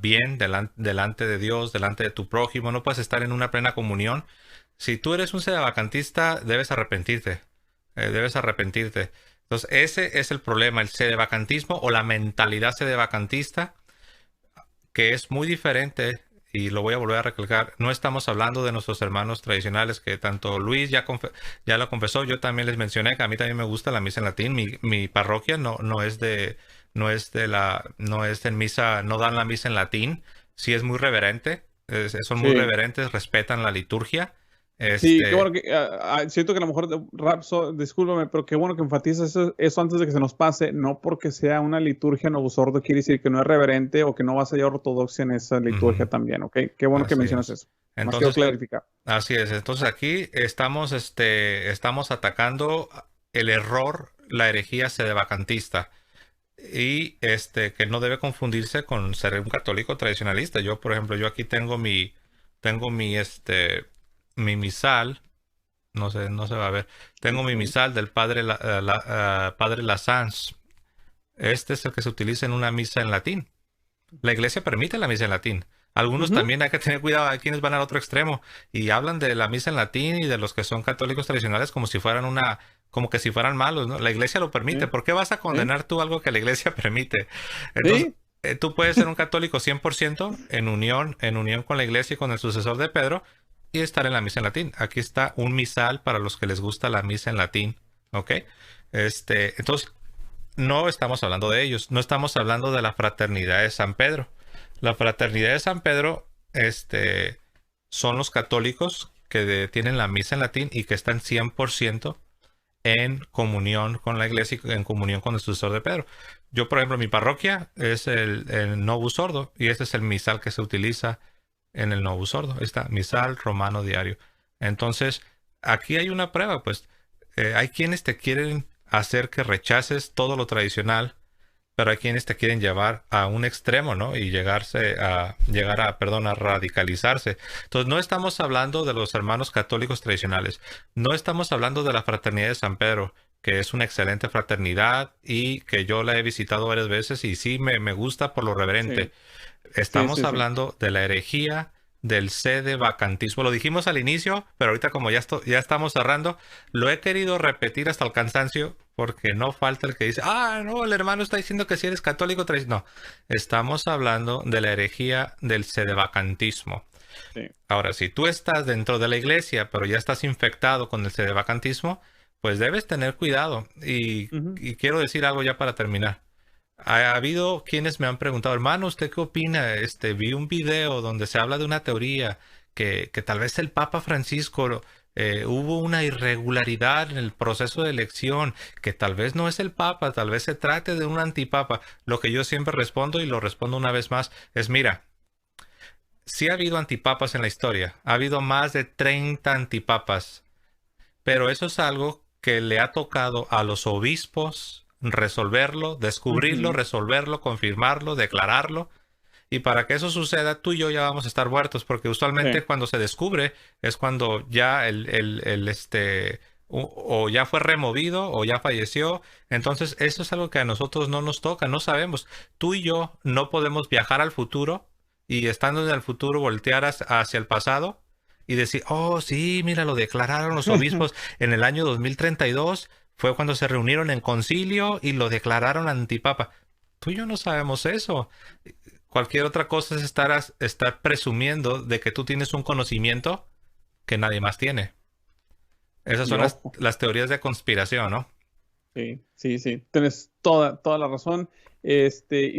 bien delante de Dios, delante de tu prójimo. No puedes estar en una plena comunión. Si tú eres un sedevacantista, debes arrepentirte. Debes arrepentirte. Entonces, ese es el problema, el sedevacantismo o la mentalidad sedevacantista, que es muy diferente, y lo voy a volver a recalcar. No estamos hablando de nuestros hermanos tradicionales, que tanto Luis ya lo confesó. Yo también les mencioné que a mí también me gusta la misa en latín. Mi parroquia no es no es en misa, no dan la misa en latín. Sí es muy reverente, son muy
Sí.
reverentes, respetan la liturgia.
Sí, qué bueno
Este,
que siento que a lo mejor discúlpame, pero qué bueno que enfatizas eso antes de que se nos pase, no porque sea una liturgia no sordo quiere decir que no es reverente o que no vas a hallar ortodoxia en esa liturgia
ujú,
también, ¿ok? Qué bueno que
así
mencionas
es.
eso. Más quiero
Entonces,
clarificar.
así es. Entonces aquí estamos atacando el error, la herejía sedevacantista. y que no debe confundirse con ser un católico tradicionalista. Yo, por ejemplo, yo aquí tengo mi misal, no se va a ver. Tengo mi
Ok.
misal del padre Lasanz. Este es el que se utiliza en una misa en latín. La iglesia permite la misa en latín. Algunos
Ujú,
también hay que tener cuidado, hay quienes van al otro extremo y hablan de la misa en latín y de los que son católicos tradicionales como si fueran como que si fueran malos, ¿no? La iglesia lo permite.
sí,
¿Por qué vas a
sí,
condenar tú algo que la iglesia permite? Entonces,
sí,
tú puedes ser un católico 100% en unión con la iglesia y con el sucesor de Pedro y estar en la misa en latín. Aquí está un misal para los que les gusta la misa en latín, ¿ok? Entonces, no estamos hablando de ellos, no estamos hablando de la fraternidad de San Pedro. La fraternidad de San Pedro, son los católicos que tienen la misa en latín y que están 100% en comunión con la iglesia y en comunión con el sucesor de Pedro. Yo, por ejemplo, mi parroquia es el Novus Ordo y este es el misal que se utiliza en el Novus Ordo. Está misal romano diario. Entonces, aquí hay una prueba, pues hay quienes te quieren hacer que rechaces todo lo tradicional, pero hay quienes te quieren llevar a un extremo, ¿no? Y llegar a radicalizarse. Entonces, no estamos hablando de los hermanos católicos tradicionales. No estamos hablando de la fraternidad de San Pedro, que es una excelente fraternidad y que yo la he visitado varias veces y sí me gusta por lo reverente.
sí, sí,
Estamos
sí, sí.
hablando de la herejía del sedevacantismo. Lo dijimos al inicio, pero ahorita como ya estamos cerrando, lo he querido repetir hasta el cansancio porque no falta el que dice, no, el hermano está diciendo que si eres católico, no, estamos hablando de la herejía del sedevacantismo.
Sí.
Ahora, si tú estás dentro de la iglesia, pero ya estás infectado con el sedevacantismo, pues debes tener cuidado.
Ujú.
Y quiero decir algo ya para terminar. Ha habido quienes me han preguntado, hermano, ¿usted qué opina? Vi un video donde se habla de una teoría que tal vez el Papa Francisco hubo una irregularidad en el proceso de elección, que tal vez no es el Papa, tal vez se trate de un antipapa. Lo que yo siempre respondo y lo respondo una vez más es, mira, sí ha habido antipapas en la historia, ha habido más de 30 antipapas, pero eso es algo que le ha tocado a los obispos resolverlo, descubrirlo,
Ujú.
resolverlo, confirmarlo, declararlo. Y para que eso suceda, tú y yo ya vamos a estar muertos, porque usualmente
Sí,
cuando se descubre es cuando ya o ya fue removido o ya falleció. Entonces, eso es algo que a nosotros no nos toca, no sabemos. Tú y yo no podemos viajar al futuro y estando en el futuro voltear hacia el pasado y decir, oh, sí, mira, lo declararon los obispos en el año 2032. Fue cuando se reunieron en concilio y lo declararon antipapa. Tú y yo no sabemos eso. Cualquier otra cosa es estar presumiendo de que tú tienes un conocimiento que nadie más tiene. Esas
y
son
ojo.
las teorías de conspiración, ¿no?
Sí, sí, sí, tienes toda la razón. Y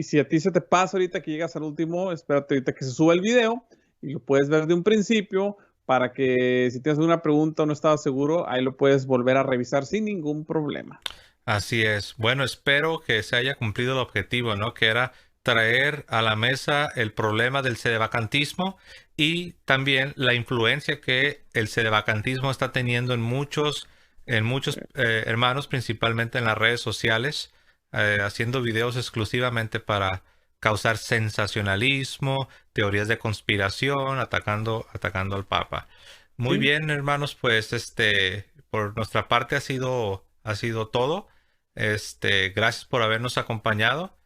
si a ti se te pasa ahorita que llegas al último, espérate ahorita que se suba el video y lo puedes ver de un principio para que si tienes alguna pregunta o no estabas seguro, ahí lo puedes volver a revisar sin ningún problema.
Así es. Bueno, espero que se haya cumplido el objetivo, ¿no? Que era traer a la mesa el problema del sedevacantismo y también la influencia que el sedevacantismo está teniendo en muchos hermanos, principalmente en las redes sociales, haciendo videos exclusivamente para causar sensacionalismo, teorías de conspiración, atacando al Papa. Muy
Sí,
bien, hermanos, pues por nuestra parte ha sido todo. Gracias por habernos acompañado.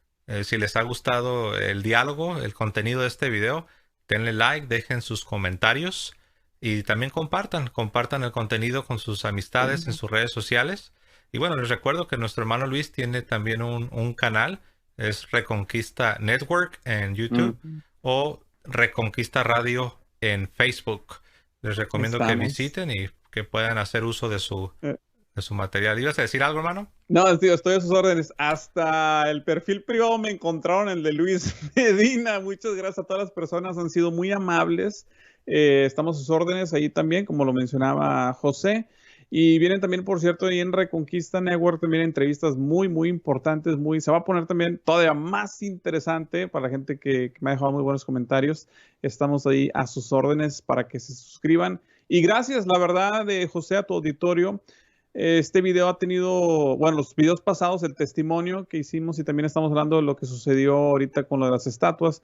Si les ha gustado el diálogo, el contenido de este video, denle like, dejen sus comentarios y también compartan el contenido con sus amistades en
sí.
sus redes sociales. Y bueno, les recuerdo que nuestro hermano Luis tiene también un canal, es Reconquista Network en YouTube
Ujú.
o Reconquista Radio en Facebook. Les recomiendo que
Estamos.
visiten y que puedan hacer uso de su,
eh,
de su material. ¿Ibas a decir algo, hermano?
No, tío, estoy a sus órdenes. Hasta el perfil privado me encontraron el de Luis Medina. Muchas gracias a todas las personas, han sido muy amables. Estamos a sus órdenes ahí también, como lo mencionaba José. Y vienen también, por cierto, ahí en Reconquista Network también entrevistas muy importantes. Se va a poner también todavía más interesante para la gente que me ha dejado muy buenos comentarios. Estamos ahí a sus órdenes para que se suscriban. Y gracias, la verdad, de José, a tu auditorio. Este video ha tenido, bueno, los videos pasados, el testimonio que hicimos y también estamos hablando de lo que sucedió ahorita con lo de las estatuas,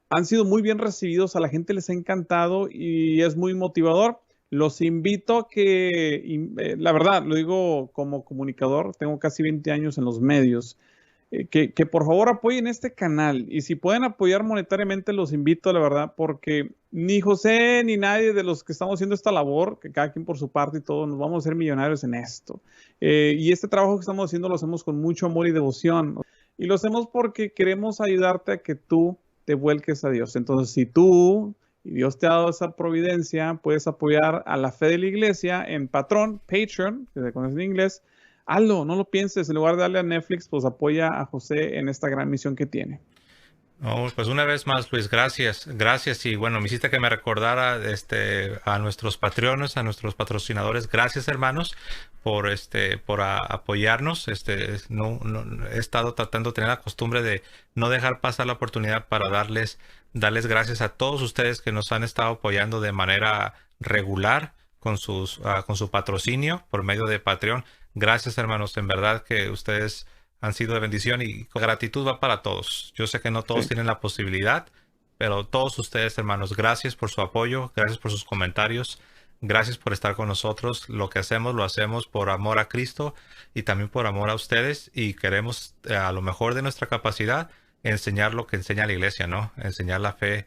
han sido muy bien recibidos, a la gente les ha encantado y es muy motivador. Los invito a que, la verdad, lo digo como comunicador, tengo casi 20 años en los medios, que por favor apoyen este canal y si pueden apoyar monetariamente los invito, la verdad, porque ni José ni nadie de los que estamos haciendo esta labor, que cada quien por su parte y todo, nos vamos a hacer millonarios en esto. Y este trabajo que estamos haciendo lo hacemos con mucho amor y devoción y lo hacemos porque queremos ayudarte a que tú te vuelques a Dios. Entonces, si tú y Dios te ha dado esa providencia, puedes apoyar a la fe de la iglesia en Patrón, Patreon, que se conoce en inglés. Hazlo, no lo pienses. En lugar de darle a Netflix, pues apoya a José en esta gran misión que tiene.
Oh, pues una vez más, Luis, gracias. Gracias. Y bueno, me hiciste que me recordara a nuestros patronos, a nuestros patrocinadores. Gracias, hermanos, por apoyarnos. He estado tratando de tener la costumbre de no dejar pasar la oportunidad para darles gracias a todos ustedes que nos han estado apoyando de manera regular con su patrocinio por medio de Patreon. Gracias, hermanos. En verdad que ustedes han sido de bendición y gratitud va para todos. Yo sé que no todos tienen la posibilidad, pero todos ustedes, hermanos, gracias por su apoyo, gracias por sus comentarios, gracias por estar con nosotros. Lo que hacemos, lo hacemos por amor a Cristo y también por amor a ustedes y queremos, a lo mejor de nuestra capacidad, enseñar lo que enseña la iglesia, ¿no? Enseñar la fe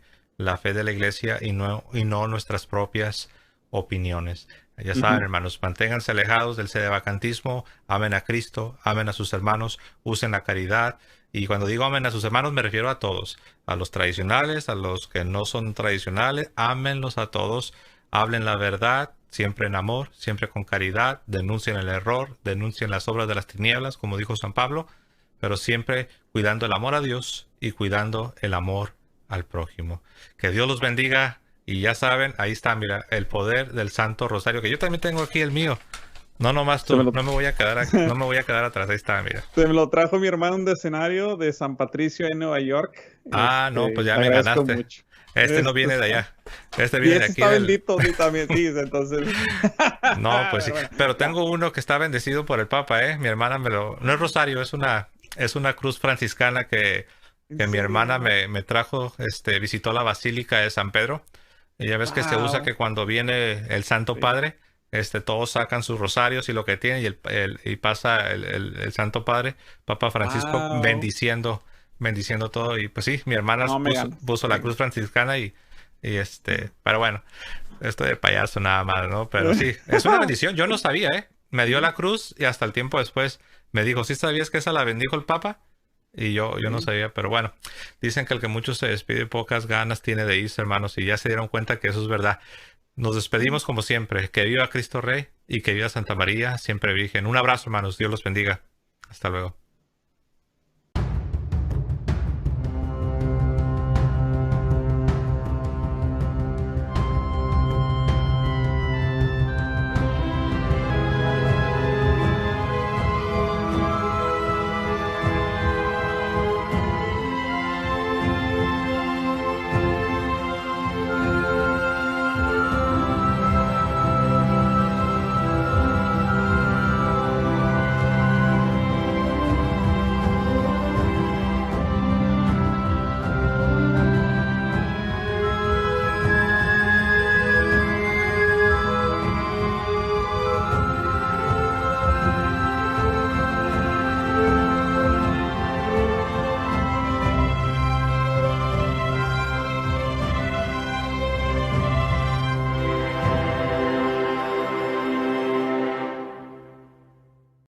de la iglesia y no nuestras propias opiniones. Ya saben, hermanos, manténganse alejados del sedevacantismo, amen a Cristo, amen a sus hermanos, usen la caridad. Y cuando digo amen a sus hermanos, me refiero a todos, a los tradicionales, a los que no son tradicionales, ámenlos a todos, hablen la verdad, siempre en amor, siempre con caridad, denuncien el error, denuncien las obras de las tinieblas, como dijo San Pablo, pero siempre cuidando el amor a Dios y cuidando el amor al prójimo. Que Dios los bendiga. Y ya saben, ahí está, mira, el poder del Santo Rosario, que yo también tengo aquí el mío. No nomás tú, no me voy a quedar aquí, no me voy a quedar atrás, ahí está, mira.
Se me lo trajo mi hermano de escenario de San Patricio en Nueva York.
No, pues ya me ganaste. Mucho. No viene de allá. Viene de aquí.
Está bendito, sí, también, sí, entonces.
No, pues sí. Pero tengo uno que está bendecido por el Papa, ¿eh? Mi hermana no es rosario, es una cruz franciscana que mi hermana me trajo, visitó la Basílica de San Pedro. Y ya ves que se usa que cuando viene el Santo Padre, todos sacan sus rosarios y lo que tienen y pasa el Santo Padre, Papa Francisco, bendiciendo todo. Y pues sí, mi hermana puso la cruz franciscana pero bueno, esto de payaso nada más, ¿no? Pero sí, es una bendición. Yo no sabía, ¿eh? Me dio la cruz y hasta el tiempo después me dijo, ¿sí sabías que esa la bendijo el Papa? Y yo no sabía, pero bueno, dicen que el que mucho se despide, pocas ganas tiene de irse, hermanos, y ya se dieron cuenta que eso es verdad. Nos despedimos como siempre. Que viva Cristo Rey y que viva Santa María, siempre Virgen. Un abrazo, hermanos. Dios los bendiga. Hasta luego.